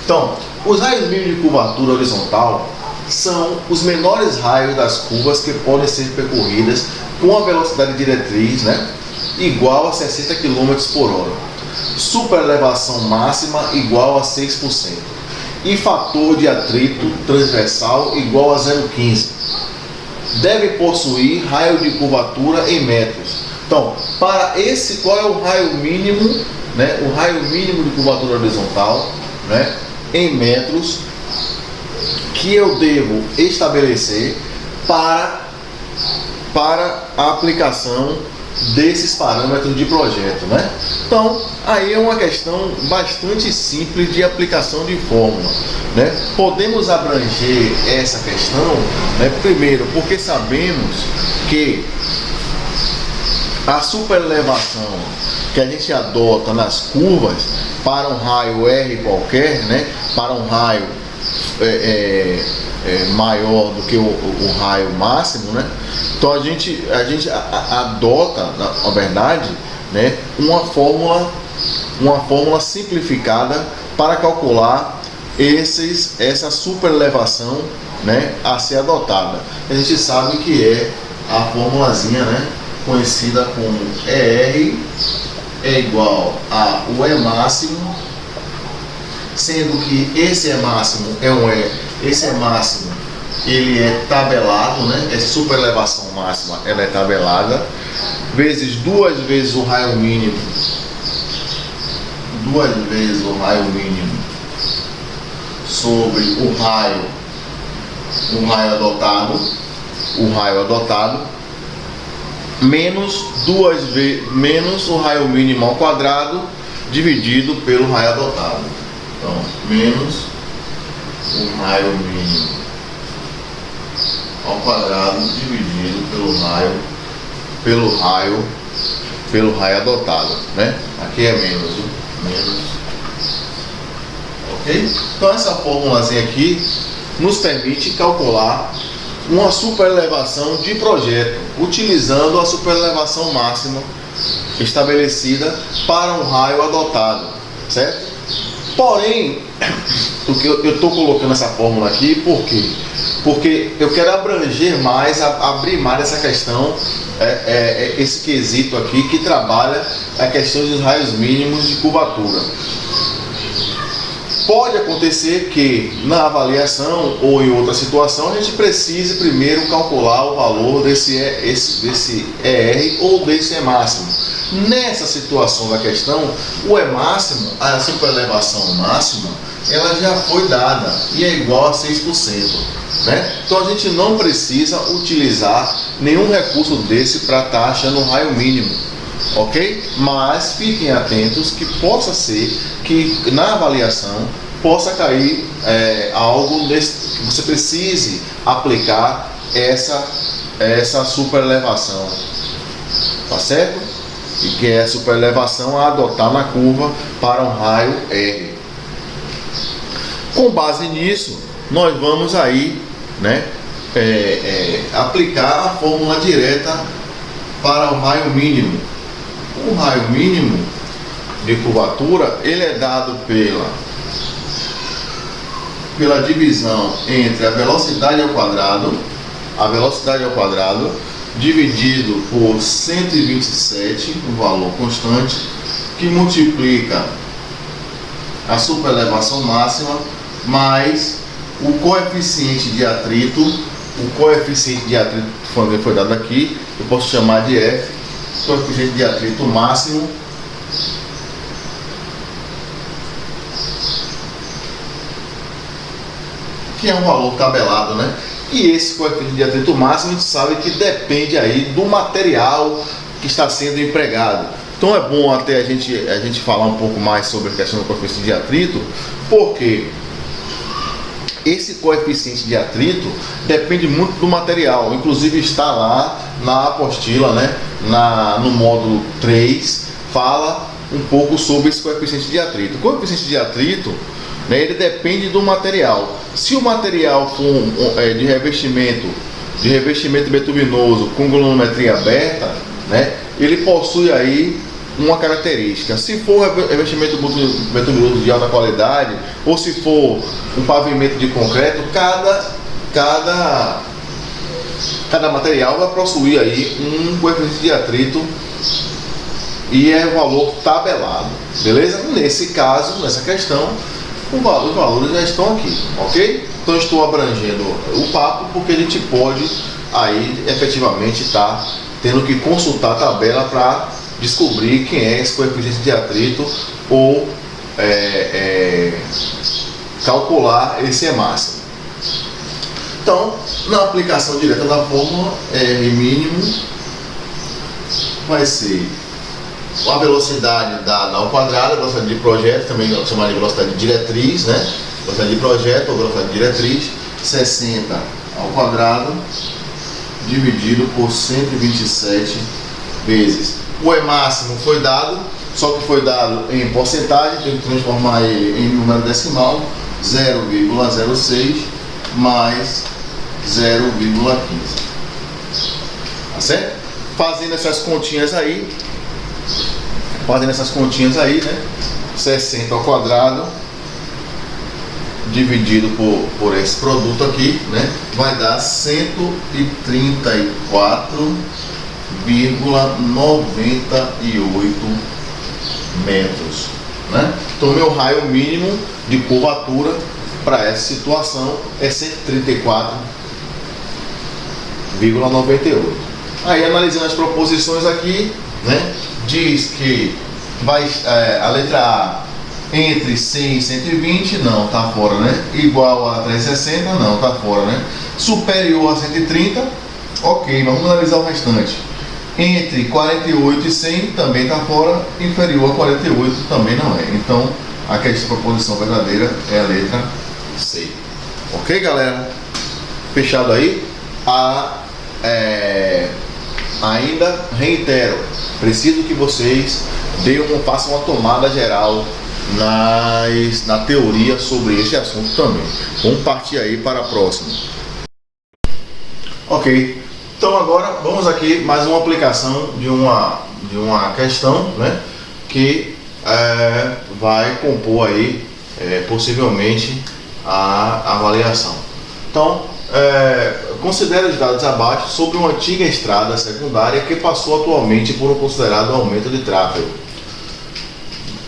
S1: Então, os raios mínimos de curvatura horizontal são os menores raios das curvas que podem ser percorridas com a velocidade diretriz, né, igual a 60 km por hora. Superelevação máxima igual a 6%. E fator de atrito transversal igual a 0,15. Deve possuir raio de curvatura em metros. Então, qual é o raio mínimo, né? O raio mínimo de curvatura horizontal, né, em metros, que eu devo estabelecer para a aplicação desses parâmetros de projeto, né? Então, aí é uma questão bastante simples de aplicação de fórmula, né? Podemos abranger essa questão, né, primeiro, porque sabemos que a superelevação que a gente adota nas curvas para um raio R qualquer, né, para um raio maior do que o raio máximo, né? Então a gente adota, na verdade, né, uma fórmula simplificada para calcular essa superelevação, né, a ser adotada. A gente sabe que é a formulazinha, né, conhecida como ER é igual a o E máximo, sendo que esse E máximo é um E, esse E máximo ele é tabelado, né? É super elevação máxima, ela é tabelada, vezes 2 vezes o raio mínimo, 2 vezes o raio mínimo sobre o raio adotado, menos 2 vezes menos o raio mínimo ao quadrado dividido pelo raio adotado. Então, menos o raio mínimo ao quadrado dividido pelo raio adotado, né? Aqui é menos, viu? Menos. Ok? Então essa formulazinha aqui nos permite calcular uma superelevação de projeto, utilizando a superelevação máxima estabelecida para um raio adotado, certo? Porém, o que eu estou colocando essa fórmula aqui, por quê? Porque eu quero abranger mais, abrir mais essa questão, esse quesito aqui que trabalha a questão dos raios mínimos de curvatura. Pode acontecer que na avaliação ou em outra situação a gente precise primeiro calcular o valor desse ER ou desse E máximo. Nessa situação da questão, o E máximo, a superelevação máxima, ela já foi dada e é igual a 6%. Né? Então a gente não precisa utilizar nenhum recurso desse para estar achando um raio mínimo, ok? Mas fiquem atentos que possa ser que na avaliação possa cair algo que você precise aplicar essa superelevação, tá certo? E que é a superelevação a adotar na curva para um raio R. Com base nisso, nós vamos aí, né, aplicar a fórmula direta para o raio mínimo. O raio mínimo de curvatura, ele é dado pela divisão entre a velocidade ao quadrado dividido por 127, um valor constante, que multiplica a superelevação máxima mais o coeficiente de atrito. O coeficiente de atrito foi dado aqui, eu posso chamar de F, coeficiente de atrito máximo, que é um valor tabelado, né? E esse coeficiente de atrito máximo a gente sabe que depende aí do material que está sendo empregado. Então é bom até a gente falar um pouco mais sobre a questão do coeficiente de atrito, porque esse coeficiente de atrito depende muito do material. Inclusive está lá na apostila, né? No módulo 3, fala um pouco sobre esse coeficiente de atrito. O coeficiente de atrito, né, ele depende do material. Se o material for de revestimento betuminoso com granulometria aberta, né, ele possui aí uma característica. Se for revestimento betuminoso de alta qualidade, ou se for um pavimento de concreto, cada material vai possuir aí um coeficiente de atrito e é o valor tabelado, beleza? Nesse caso, nessa questão, os valores já estão aqui, ok? Então estou abrangendo o papo porque a gente pode aí efetivamente estar tendo que consultar a tabela para descobrir quem é esse coeficiente de atrito ou calcular esse E máximo. Então, na aplicação direta da fórmula, R mínimo vai ser a velocidade dada ao quadrado, a velocidade de projeto, também chamada de velocidade de diretriz, né? Velocidade de projeto ou velocidade de diretriz, 60 ao quadrado, dividido por 127 vezes. O E máximo foi dado, só que foi dado em porcentagem, tem que transformar ele em número decimal, 0,06 mais 0,15. Tá certo? Fazendo essas continhas aí, né? 60 ao quadrado dividido por esse produto aqui, né? Vai dar 134,98 metros, né? Então meu raio mínimo de curvatura para essa situação é 134 0,98. Aí analisando as proposições aqui, né, diz que vai a letra A entre 100 e 120, não, está fora, né? Igual a 360, não, está fora, né? Superior a 130, ok, vamos analisar o restante. Entre 48 e 100 também está fora, inferior a 48 também não é. Então, aqui a proposição verdadeira é a letra C. Ok, galera? Fechado aí? Ainda reitero, preciso que vocês façam uma tomada geral na teoria sobre esse assunto também. Vamos partir aí para a próxima. Ok, então agora vamos aqui mais uma aplicação de uma questão, né, que vai compor aí possivelmente a avaliação. Então, considere os dados abaixo sobre uma antiga estrada secundária que passou atualmente por um considerado aumento de tráfego.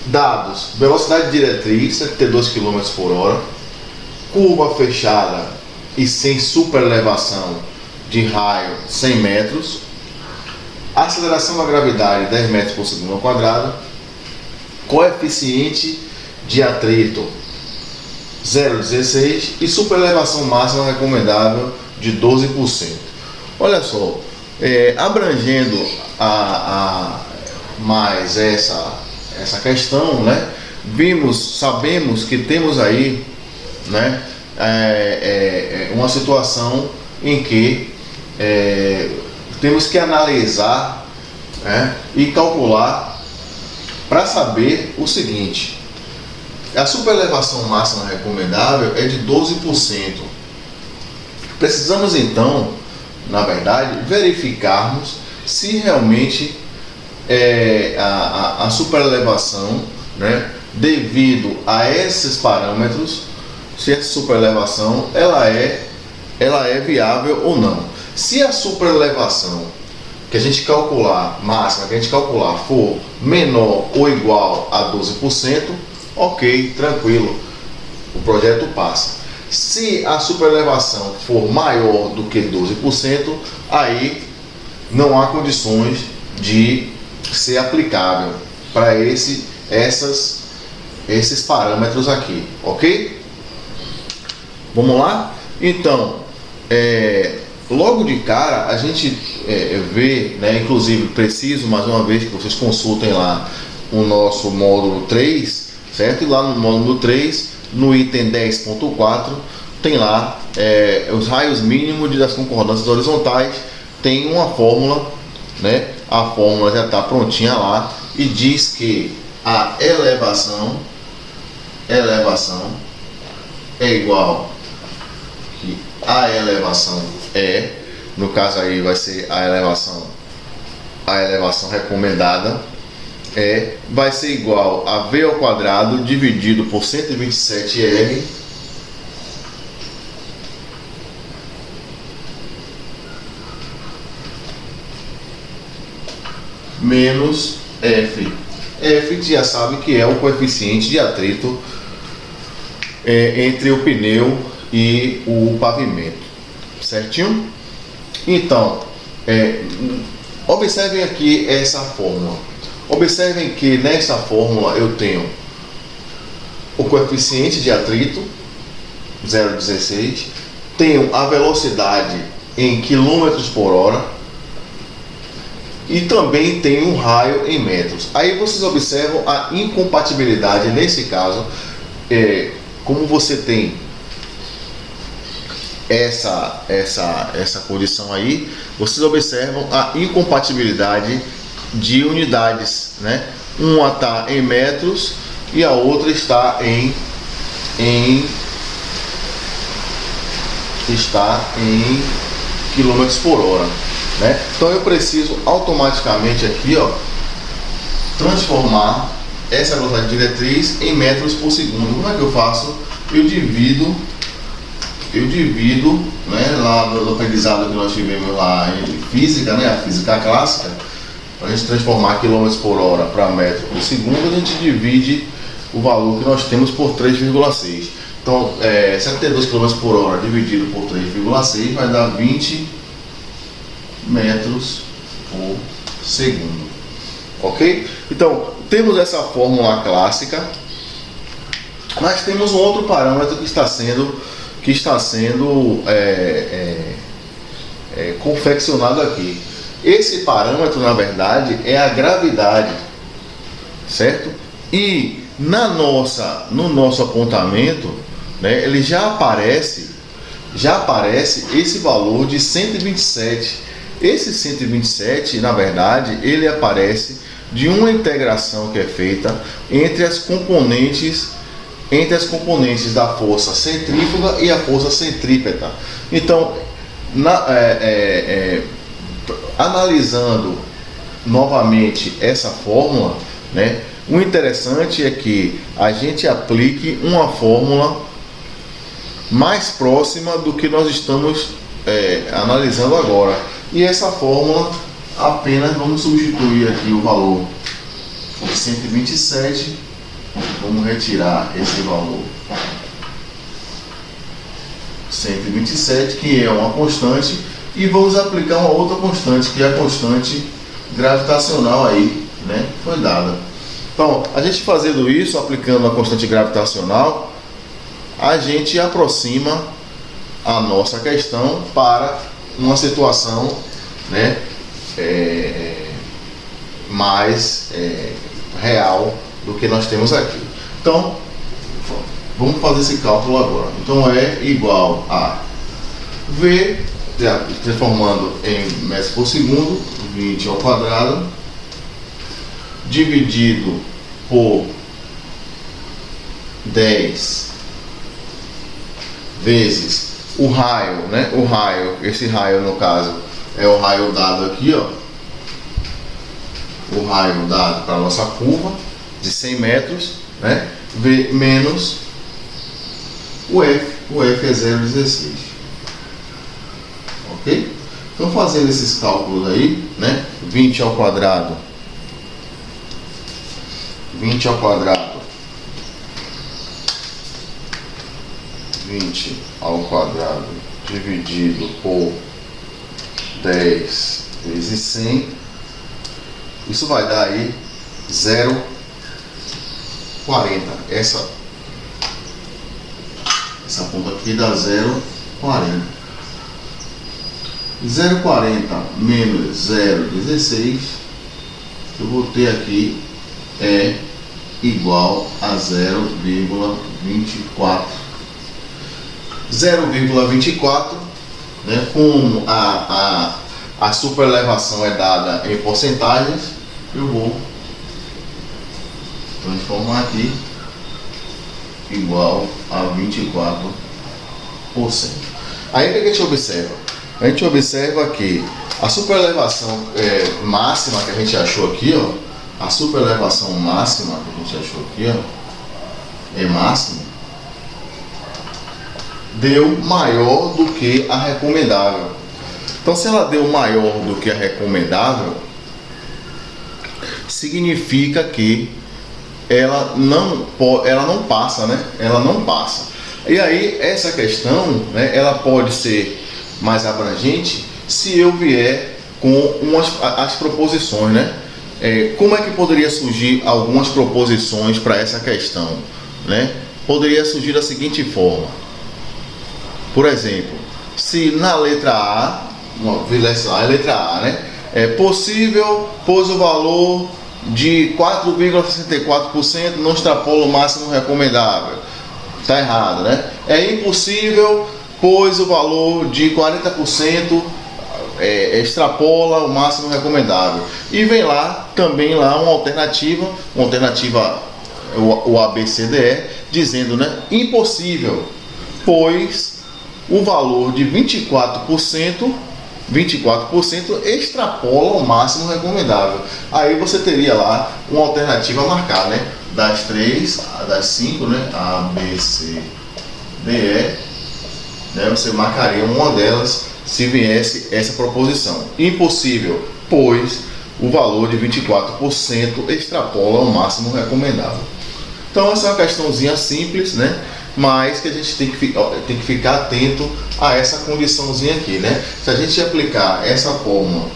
S1: Dados: velocidade diretriz 72 km por hora, curva fechada e sem superelevação de raio 100 metros, aceleração da gravidade 10 metros por segundo ao quadrado, coeficiente de atrito 0,16 e superelevação máxima recomendável de 12%. Olha só, abrangendo mais essa questão, né? Sabemos que temos aí, né, uma situação em que temos que analisar, né, e calcular para saber o seguinte: a superelevação máxima recomendável é de 12%. Precisamos então, na verdade, verificarmos se realmente a superelevação, né, devido a esses parâmetros, se essa superelevação ela é viável ou não. Se a superelevação que a gente calcular, máxima que a gente calcular, for menor ou igual a 12%, ok, tranquilo, o projeto passa. Se a superelevação for maior do que 12%, aí não há condições de ser aplicável para esses parâmetros aqui, ok? Vamos lá? Então, logo de cara a gente vê, né, inclusive preciso mais uma vez que vocês consultem lá o nosso módulo 3, certo? E lá no módulo 3, no item 10.4, tem lá os raios mínimos das concordâncias horizontais. Tem uma fórmula, né? A fórmula já está prontinha lá e diz que a elevação é igual que a elevação no caso aí vai ser a elevação recomendada vai ser igual a V ao quadrado dividido por 127R menos F. F já sabe que é o coeficiente de atrito entre o pneu e o pavimento, certinho? Então, observem aqui essa fórmula. Observem que nessa fórmula eu tenho o coeficiente de atrito 0,16, tenho a velocidade em quilômetros por hora e também tem um raio em metros. Aí vocês observam a incompatibilidade nesse caso. Como você tem essa condição aí, vocês observam a incompatibilidade de unidades, né? Uma está em metros e a outra está em quilômetros por hora, né? Então eu preciso automaticamente aqui, ó, transformar essa velocidade diretriz em metros por segundo. Como é que eu faço? Eu divido, né, lá no aprendizado que nós tivemos lá em física, né, a física clássica, para a gente transformar quilômetros por hora para metro por segundo, a gente divide o valor que nós temos por 3,6. Então, 72 km por hora dividido por 3,6 vai dar 20 metros por segundo. Ok? Então, temos essa fórmula clássica, mas temos um outro parâmetro que está sendo confeccionado aqui. Esse parâmetro, na verdade, é a gravidade, certo? E no nosso apontamento, né, ele já aparece esse valor de 127. Esse 127, na verdade, ele aparece de uma integração que é feita entre as componentes da força centrífuga e a força centrípeta. Então, analisando novamente essa fórmula, né, o interessante é que a gente aplique uma fórmula mais próxima do que nós estamos analisando agora. E essa fórmula, apenas vamos substituir aqui o valor de 127, vamos retirar esse valor 127, que é uma constante, e vamos aplicar uma outra constante, que é a constante gravitacional aí, né, que foi dada. Então, a gente fazendo isso, aplicando a constante gravitacional, a gente aproxima a nossa questão para uma situação, né, mais real do que nós temos aqui. Então, vamos fazer esse cálculo agora. Então, é igual a V, transformando em metros por segundo, 20 ao quadrado, dividido por 10 vezes o raio, né? Esse raio, no caso, é o raio dado aqui, ó. O raio dado para a nossa curva de 100 metros, né? V menos o F. O F é 0,16. Ok? Então, fazendo esses cálculos aí, né? 20 ao quadrado. 20 ao quadrado. 20 ao quadrado dividido por 10 vezes 100. Isso vai dar aí 0,40. Essa ponta aqui dá 0,40. 0,40 menos 0,16, eu vou ter aqui é igual a 0,24. 0,24, né, como a superelevação é dada em porcentagens, eu vou transformar aqui igual a 24%. Aí o que a gente observa? A gente observa que a superelevação máxima que a gente achou aqui, ó, a superelevação máxima que a gente achou aqui, ó, é máxima, deu maior do que a recomendável. Então, se ela deu maior do que a recomendável, significa que ela não passa, né? Ela não passa. E aí, essa questão, né, ela pode ser mais abrangente se eu vier com as proposições, né? Como é que poderia surgir algumas proposições para essa questão, né? Poderia surgir da seguinte forma. Por exemplo, se na letra A, a letra A, né, é possível, pois o valor de 4,64% não extrapola o máximo recomendável. Está errado, né? É impossível, pois o valor de 40% extrapola o máximo recomendável. E vem lá também uma alternativa, o ABCDE, dizendo, né, impossível, pois o valor de 24% extrapola o máximo recomendável. Aí você teria lá uma alternativa a marcar, né? Das 5, né? A, B, C, D, E, né? Você marcaria uma delas se viesse essa proposição. Impossível, pois o valor de 24% extrapola o máximo recomendável. Então, essa é uma questãozinha simples, né? mas que a gente tem que ficar atento a essa condiçãozinha aqui, né? Se a gente aplicar essa fórmula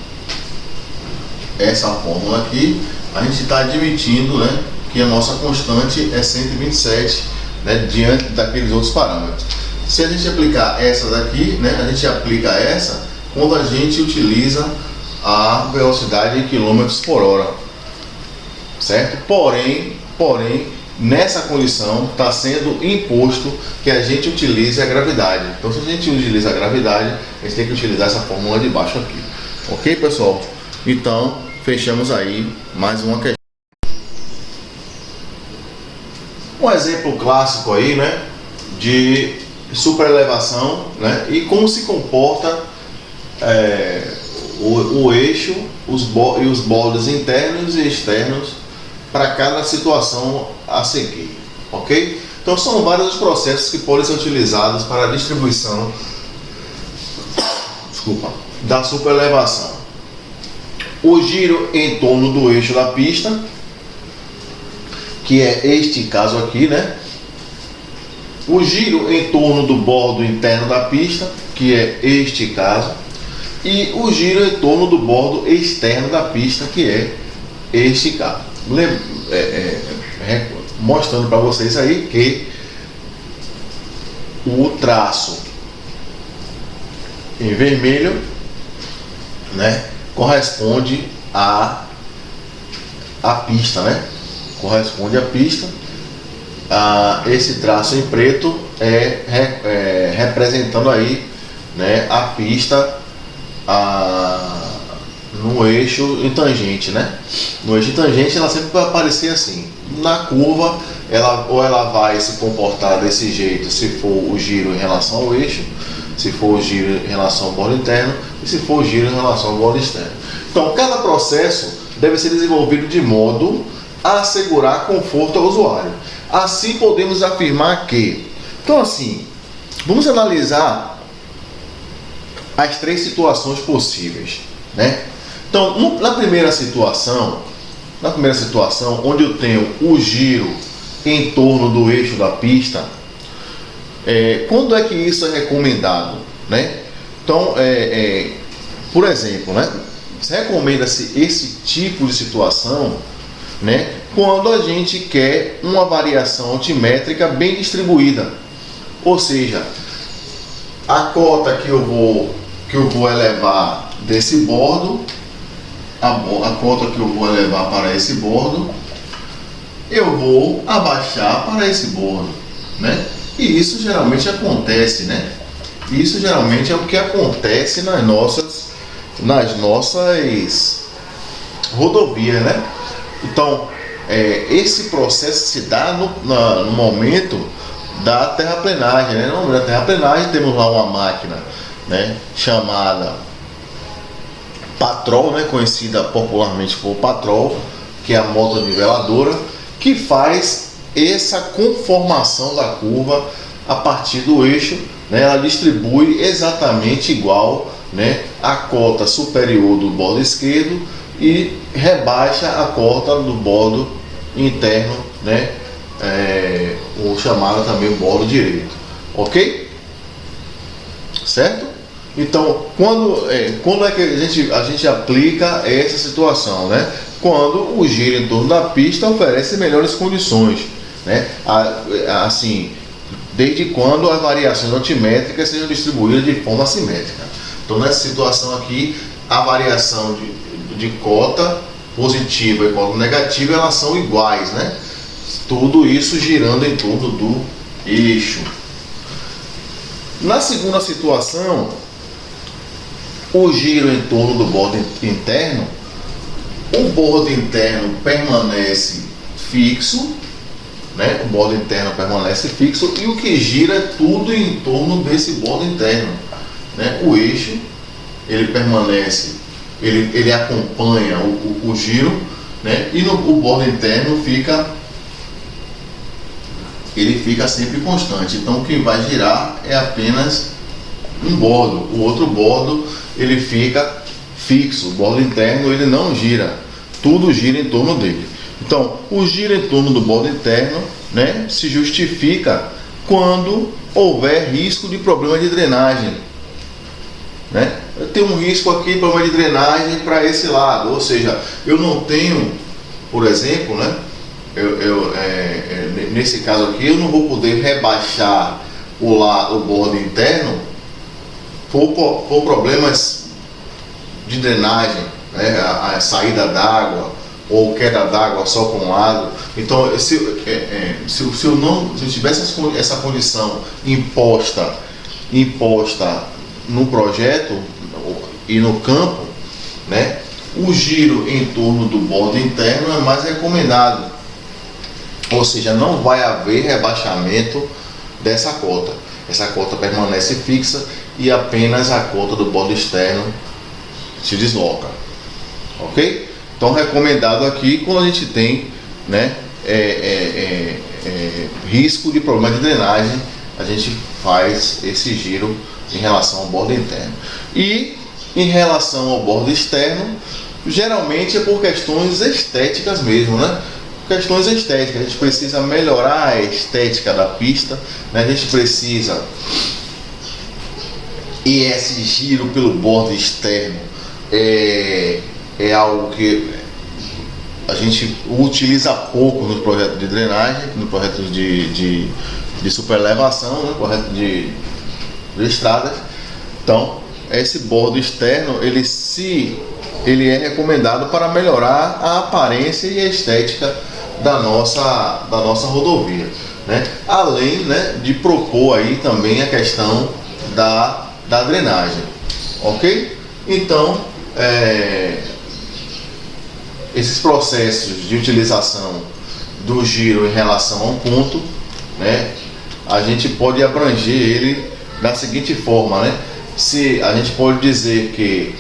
S1: aqui, a gente está admitindo, né, que a nossa constante é 127, né, diante daqueles outros parâmetros. Se a gente aplicar essa daqui, né, a gente aplica essa quando a gente utiliza a velocidade em quilômetros por hora, certo? Porém, nessa condição está sendo imposto que a gente utilize a gravidade. Então, se a gente utiliza a gravidade, a gente tem que utilizar essa fórmula de baixo aqui. Ok, pessoal? Então, fechamos aí mais uma questão. Um exemplo clássico aí, né, de superelevação, né, e como se comporta o eixo e os bordos internos e externos para cada situação a seguir, ok? Então são vários os processos que podem ser utilizados para a distribuição da superelevação. O giro em torno do eixo da pista, que é este caso aqui, né? O giro em torno do bordo interno da pista, que é este caso, e o giro em torno do bordo externo da pista, que é este caso. Mostrando para vocês aí que o traço em vermelho, né, corresponde à pista, né? Corresponde à pista. Esse traço em preto representando aí, né, a pista no eixo tangente, né? No eixo tangente ela sempre vai aparecer assim. Na curva ela vai se comportar desse jeito se for o giro em relação ao eixo, se for o giro em relação ao bordo interno e se for o giro em relação ao bordo externo. Então cada processo deve ser desenvolvido de modo a assegurar conforto ao usuário. Assim podemos afirmar que, então assim, vamos analisar as três situações possíveis, né? Então, na primeira situação, onde eu tenho o giro em torno do eixo da pista, quando é que isso é recomendado, né? Então, por exemplo, né, recomenda-se esse tipo de situação, né, quando a gente quer uma variação altimétrica bem distribuída, ou seja, a cota que eu vou elevar desse bordo, a cota que eu vou elevar para esse bordo, eu vou abaixar para esse bordo, né? E isso geralmente acontece, né? Isso geralmente é o que acontece nas nossas rodovias, né? Então, esse processo se dá no momento da terraplenagem, né? No momento da terraplenagem temos lá uma máquina, né, chamada Patrol, né, conhecida popularmente por Patrol, que é a motoniveladora, que faz essa conformação da curva a partir do eixo, né? Ela distribui exatamente igual, né, a cota superior do bordo esquerdo e rebaixa a cota do bordo interno, né, ou chamado também bordo direito, ok? Certo? Então, quando é que a gente aplica essa situação, né? Quando o giro em torno da pista oferece melhores condições, né? Assim, desde quando as variações altimétricas sejam distribuídas de forma assimétrica. Então, nessa situação aqui, a variação de cota positiva e cota negativa, elas são iguais, né? Tudo isso girando em torno do eixo. Na segunda situação, o giro em torno do bordo interno, o bordo interno permanece fixo, né? O bordo interno permanece fixo e o que gira é tudo em torno desse bordo interno, né? O eixo, ele permanece, ele acompanha o giro, né? E o bordo interno fica sempre constante. Então o que vai girar é apenas um bordo, o outro bordo ele fica fixo, o bordo interno ele não gira, tudo gira em torno dele. Então o giro em torno do bordo interno, né, se justifica quando houver risco de problema de drenagem, né? Eu tenho um risco aqui, problema de drenagem para esse lado, ou seja, eu não tenho, por exemplo, né? Nesse caso aqui, eu não vou poder rebaixar o bordo interno por problemas de drenagem, né? A saída d'água ou queda d'água só com lado. Então, se eu tivesse essa condição imposta no projeto e no campo, né, o giro em torno do bordo interno é mais recomendado, ou seja, não vai haver rebaixamento dessa cota. Essa cota permanece fixa e apenas a cota do bordo externo se desloca, ok? Então, recomendado aqui quando a gente tem, né, risco de problema de drenagem, a gente faz esse giro em relação ao bordo interno. E em relação ao bordo externo, geralmente é por questões estéticas mesmo, né? Questões estéticas, a gente precisa melhorar a estética da pista, né? A gente precisa, e esse giro pelo bordo externo é algo que a gente utiliza pouco nos projetos de drenagem, no projeto de superelevação, no projeto de estradas. Então, esse bordo externo, ele é recomendado para melhorar a aparência e a estética da nossa rodovia, né? Além, né, de propor aí também a questão da drenagem, ok? Então, esses processos de utilização do giro em relação a um ponto, né, a gente pode abranger ele da seguinte forma, né? Se a gente pode dizer que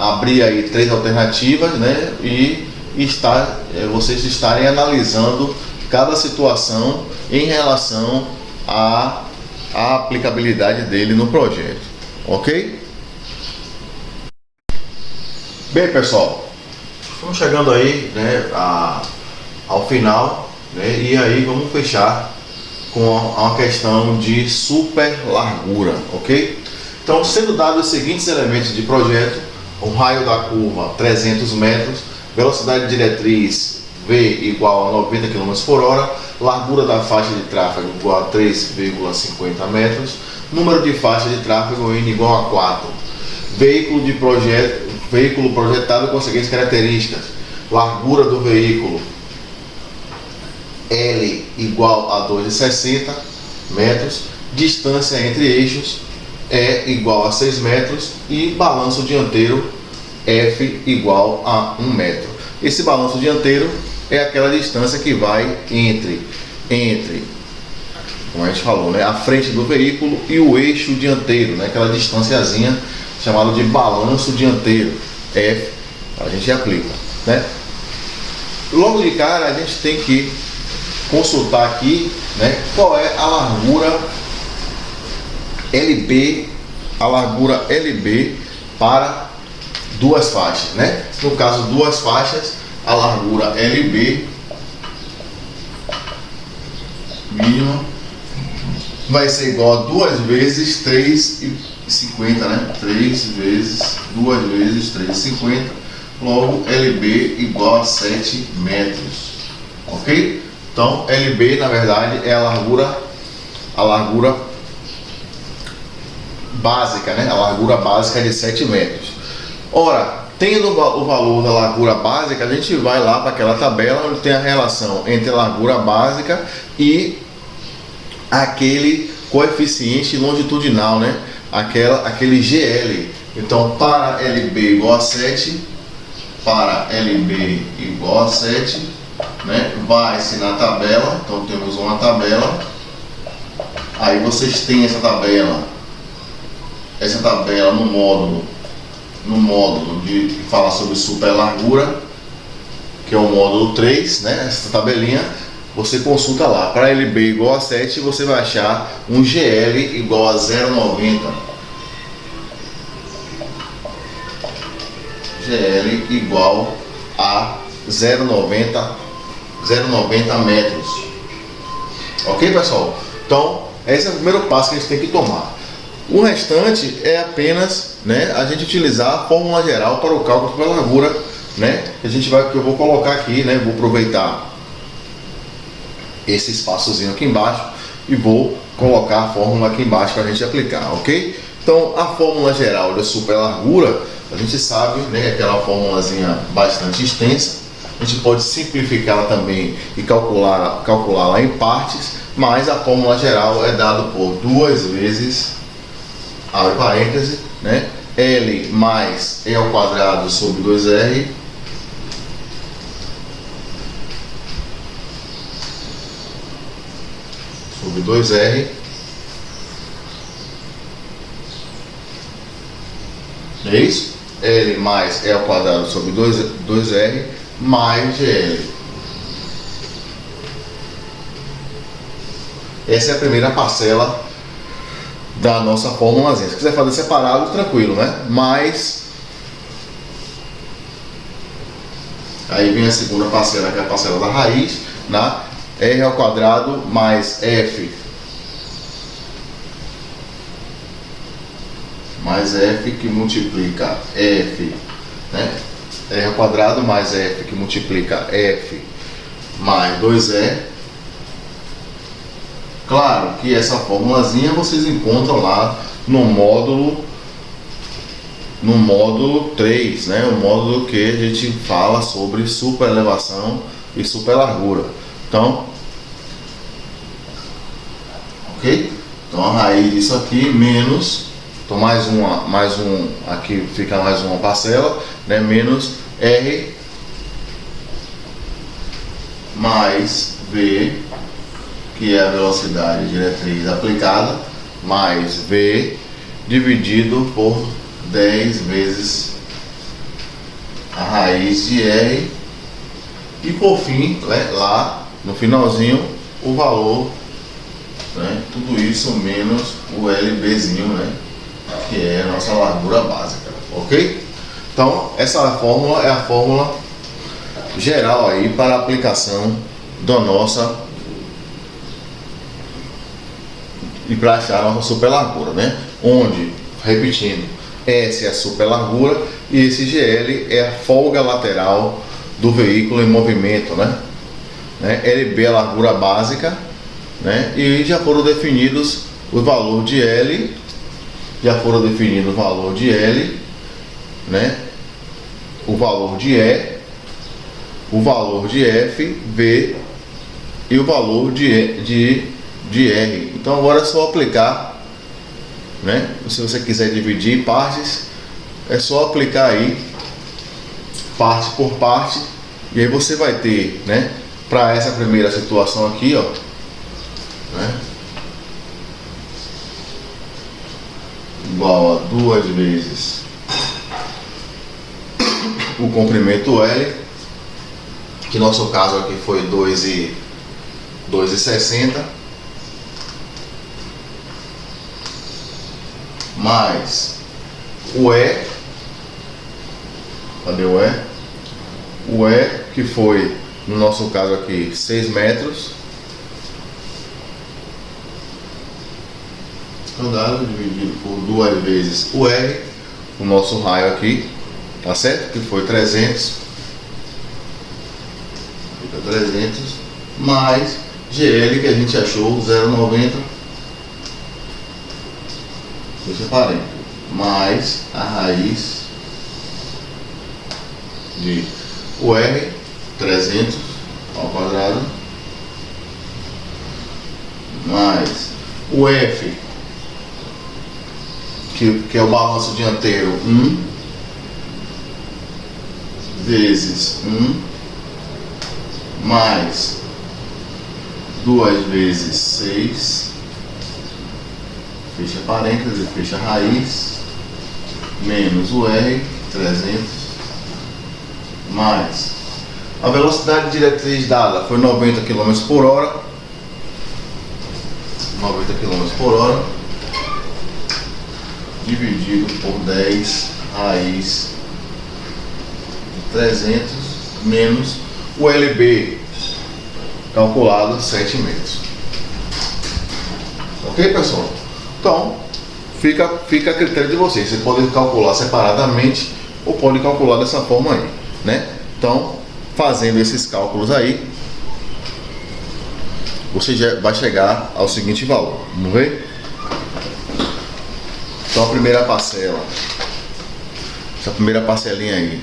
S1: abrir aí 3 alternativas, né, e vocês estarem analisando cada situação em relação à aplicabilidade dele no projeto, ok? Bem, pessoal, estamos chegando aí, né, ao final, né, e aí vamos fechar com a questão de super largura, ok? Então, sendo dados os seguintes elementos de projeto: o raio da curva 300 metros, velocidade diretriz V igual a 90 km por hora, largura da faixa de tráfego igual a 3,50 metros, número de faixas de tráfego N igual a 4, veículo projetado com as seguintes características: largura do veículo L igual a 2,60 metros, distância entre eixos E igual a 6 metros e balanço dianteiro F igual a 1 metro. Esse balanço dianteiro é aquela distância que vai entre, como a gente falou, né, a frente do veículo e o eixo dianteiro, né, aquela distânciazinha chamada de balanço dianteiro, F, a gente aplica, né? Logo de cara a gente tem que consultar aqui, né, qual é a largura LB, para duas faixas, né? No caso, duas faixas, a largura LB mínima vai ser igual a 2 vezes 3,50, né? 3 vezes 2 vezes 3,50, logo LB igual a 7 metros, ok? Então, LB na verdade é a largura básica, né? A largura básica é de 7 metros. Ora, tendo o valor da largura básica, a gente vai lá para aquela tabela onde tem a relação entre a largura básica e aquele coeficiente longitudinal, né? Aquele GL. Então, para LB igual a 7, né? Vai-se na tabela. Então, temos uma tabela. Aí vocês têm essa tabela no módulo que fala sobre super largura, que é o módulo 3, né? Essa tabelinha você consulta lá. Para LB igual a 7, você vai achar um GL igual a 0,90. GL igual a 0,90 metros. Ok, pessoal? Então, esse é o primeiro passo que a gente tem que tomar. O restante é apenas, né, a gente utilizar a fórmula geral para o cálculo da largura, né, que eu vou colocar aqui, né, vou aproveitar esse espaçozinho aqui embaixo e vou colocar a fórmula aqui embaixo para a gente aplicar, ok? Então, a fórmula geral da super largura, a gente sabe, né, aquela fórmulazinha bastante extensa. A gente pode simplificá-la também e calculá-la em partes, mas a fórmula geral é dada por 2 vezes, abre parêntese, né, L mais E ao quadrado sobre 2R sobre 2R é isso? L mais E ao quadrado sobre 2R mais GL. Essa é a primeira parcela da nossa fórmulazinha. Se quiser fazer separado, tranquilo, né? Mas aí vem a segunda parcela, que é a parcela da raiz, né? R ao quadrado mais F que multiplica F, né? R ao quadrado mais F que multiplica F mais 2E. Claro que essa formulazinha vocês encontram lá no módulo 3, né? O módulo que a gente fala sobre superelevação e superlargura. Então, ok? Então a raiz disso aqui menos, então mais um, aqui fica mais uma parcela, né? Menos R mais V, que é a velocidade diretriz aplicada, mais V dividido por 10 vezes a raiz de R, e por fim, né, lá no finalzinho, o valor, né, tudo isso menos o LBzinho, né, que é a nossa largura básica, ok? Então, essa fórmula é a fórmula geral aí para a aplicação da nossa e para achar a nossa super largura, né? Onde, repetindo, S é a super largura e esse GL é a folga lateral do veículo em movimento, né? LB é a largura básica, né? E já foram definidos o valor de L, já foram definidos o valor de L, né? O valor de E, o valor de F, V e o valor de R. Então agora é só aplicar, né? Se você quiser dividir em partes, é só aplicar aí parte por parte, e aí você vai ter, né, para essa primeira situação aqui, ó, né, igual a 2 vezes o comprimento L, que no nosso caso aqui foi 2,60, mais o E, cadê o E? O E, que foi, no nosso caso aqui, 6 metros, quadrado dividido por 2 vezes o R, o nosso raio aqui, tá certo? Que foi 300, fica 300, mais GL, que a gente achou 0,90, deixa parênteses, mais a raiz de o R, 300 ao quadrado, mais o F, que é o balanço dianteiro, 1 vezes 1, mais 2 vezes 6, fecha parênteses, fecha raiz, menos o R, 300, mais a velocidade diretriz dada foi 90 km por hora, 90 km por hora, dividido por 10 raiz de 300, menos o LB, calculado 7 metros. Ok, pessoal? Então, fica a critério de vocês. Você pode calcular separadamente ou pode calcular dessa forma aí, né? Então, fazendo esses cálculos aí, você já vai chegar ao seguinte valor. Vamos ver? Então, a primeira parcela, essa primeira parcelinha aí,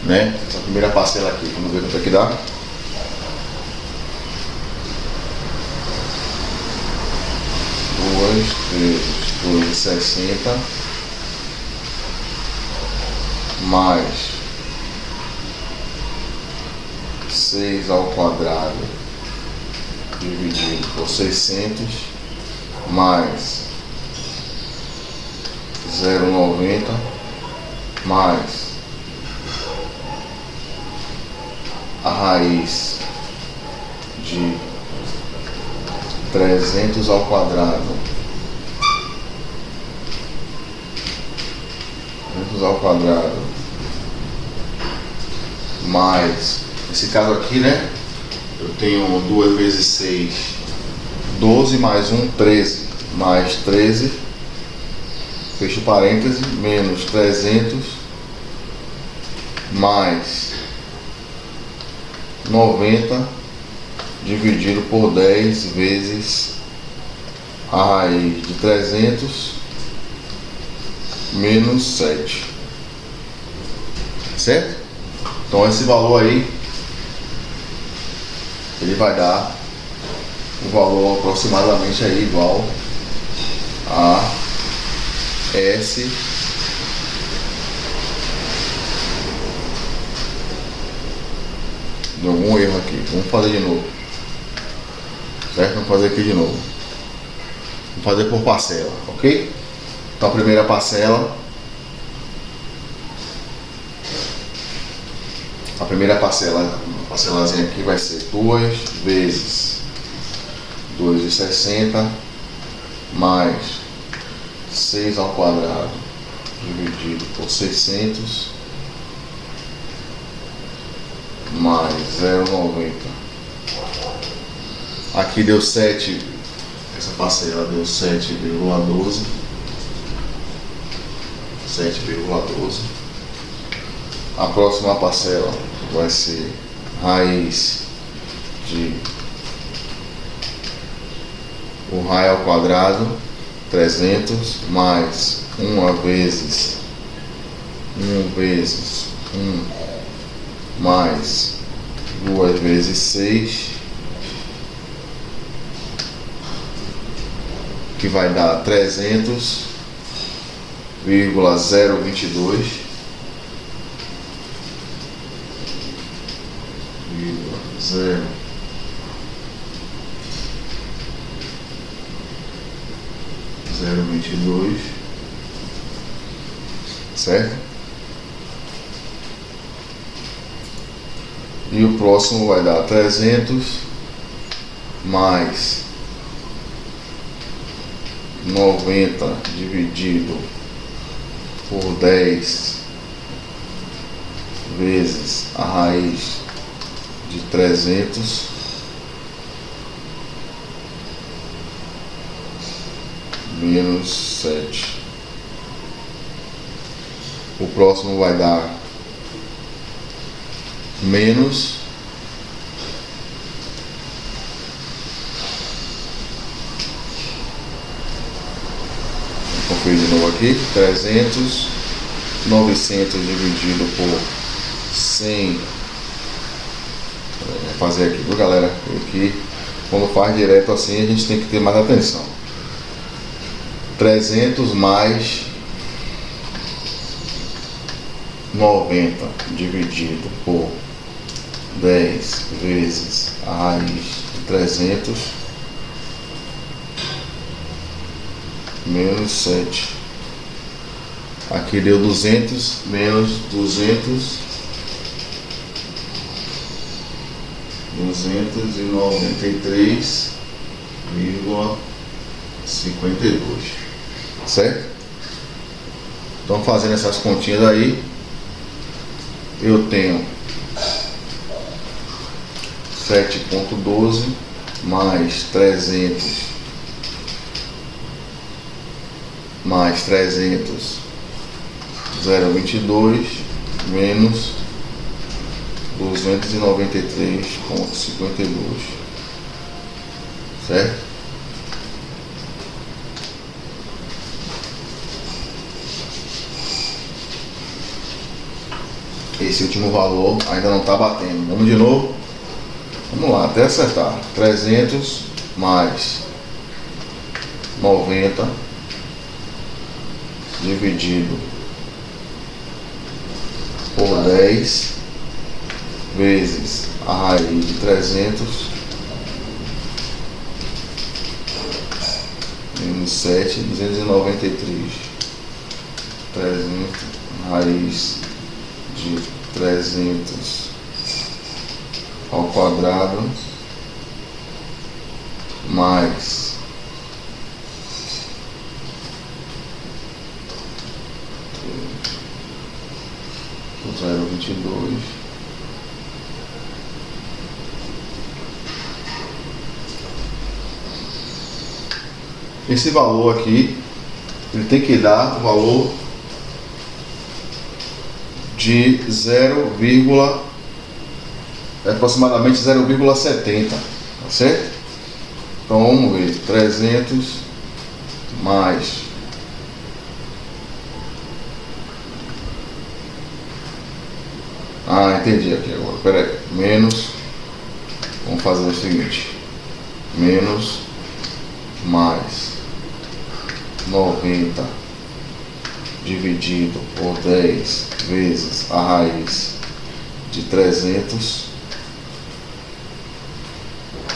S1: né? Essa primeira parcela aqui, vamos ver quanto é que dá. 2,60 mais 6 ao quadrado dividido por 600 mais 0,90 mais a raiz de 300 ao quadrado, 300 ao quadrado, mais, nesse caso aqui, né, eu tenho 2 vezes 6, 12 mais 1, 13, mais 13, fecho parêntese, menos 300, mais 90, dividido por 10 vezes a raiz de 300 menos 7, certo? Então esse valor aí, ele vai dar um valor aproximadamente aí igual a S de algum erro aqui. Vamos fazer de novo, certo? Vamos fazer aqui de novo. Vamos fazer por parcela, ok? Então a primeira parcela, a parcelazinha aqui vai ser 2 vezes 2,60 mais 6 ao quadrado dividido por 600 mais 0,90. Aqui deu 7, essa parcela deu 7,12. 7,12. A próxima parcela vai ser raiz de o raio ao quadrado 300 mais 1 vezes 1 mais 2 vezes 6, que vai dar 300,022 0,22, certo? E o próximo vai dar 300 mais 90 dividido por 10 vezes a raiz de 300 menos 7. O próximo vai dar menos vou conferir de novo aqui, 300, 900 dividido por 100. Vou fazer aqui, viu, galera? Aqui, quando faz direto assim, a gente tem que ter mais atenção. 300 mais 90 dividido por 10 vezes a raiz de 300 menos 7. Aqui deu 200 menos 200, 293,52, certo? Então, fazendo essas continhas aí, eu tenho 7,12 mais 300 mais 300, 0,22 menos 293,52, certo? Esse último valor ainda não está batendo. Vamos de novo. Vamos lá, até acertar. 300 mais 90 dividido por 10 vezes a raiz de 300 menos 7, 293. 300 raiz de 300 ao quadrado mais 0,22 esse valor aqui ele tem que dar o valor de aproximadamente 0,70, tá certo? Então vamos ver, 300 mais entendi aqui agora, peraí, menos, vamos fazer o seguinte, menos mais 90 dividido por 10 vezes a raiz de 300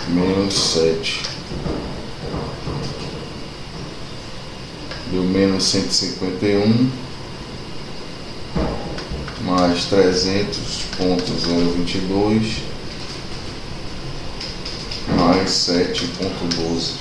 S1: menos 7 deu menos 151 mais 300,022 mais 7,12.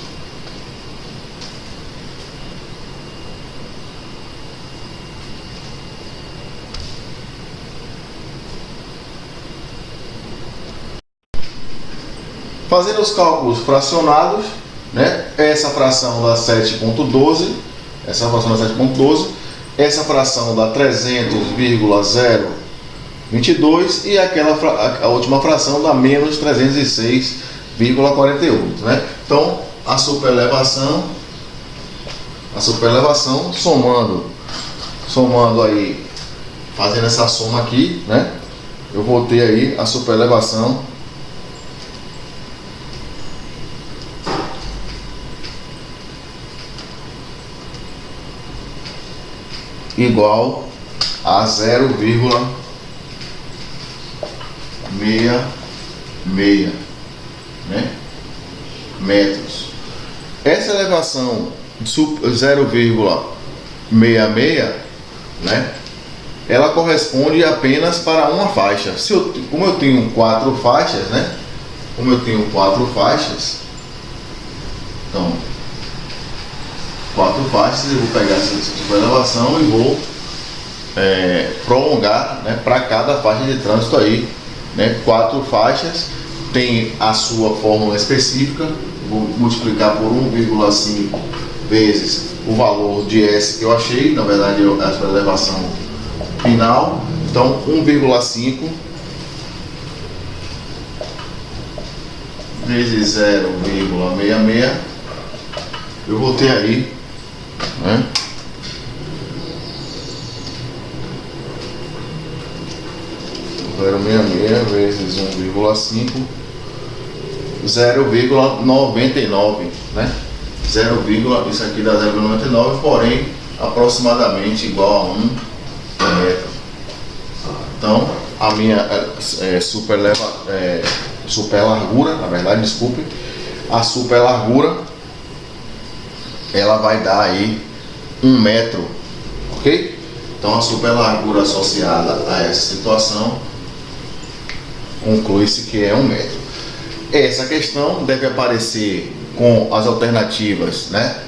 S1: Fazendo os cálculos fracionados, né? Essa fração dá 7,12, essa fração dá 300,022 e a última fração dá menos 306,48, né? Então a superelevação somando aí, fazendo essa soma aqui, né? Eu vou ter aí a superelevação igual a 0,66, né, metros. Essa elevação de 0,66, né, ela corresponde apenas para uma faixa. Como eu tenho 4 faixas, né, então 4 faixas, eu vou pegar essa elevação e vou prolongar, né, para cada faixa de trânsito aí, né, 4 faixas, tem a sua fórmula específica, vou multiplicar por 1,5 vezes o valor de S que eu achei, na verdade essa elevação final, então 1,5 vezes 0,66, eu vou ter aí, né, 0,66 vezes 1,5, 0,99, né? Isso aqui dá 0,99, porém aproximadamente igual a 1 metro. Então a minha super largura, na verdade, desculpe, a super largura ela vai dar aí 1 metro, ok? Então a super largura associada a essa situação conclui-se que é 1 metro. Essa questão deve aparecer com as alternativas, né?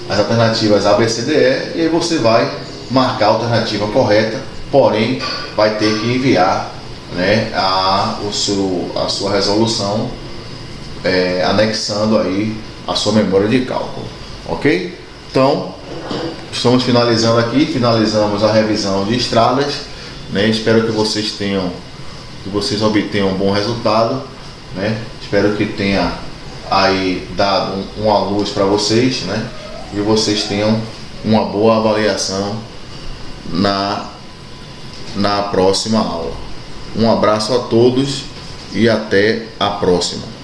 S1: As alternativas A, B, C, D, E, e aí você vai marcar a alternativa correta, porém vai ter que enviar, né, a sua resolução, anexando aí a sua memória de cálculo, ok? Então estamos finalizando aqui, finalizamos a revisão de estradas, né? Espero que vocês obtenham um bom resultado, né? Espero que tenha aí dado uma luz para vocês, né? E vocês tenham uma boa avaliação na próxima aula. Um abraço a todos e até a próxima.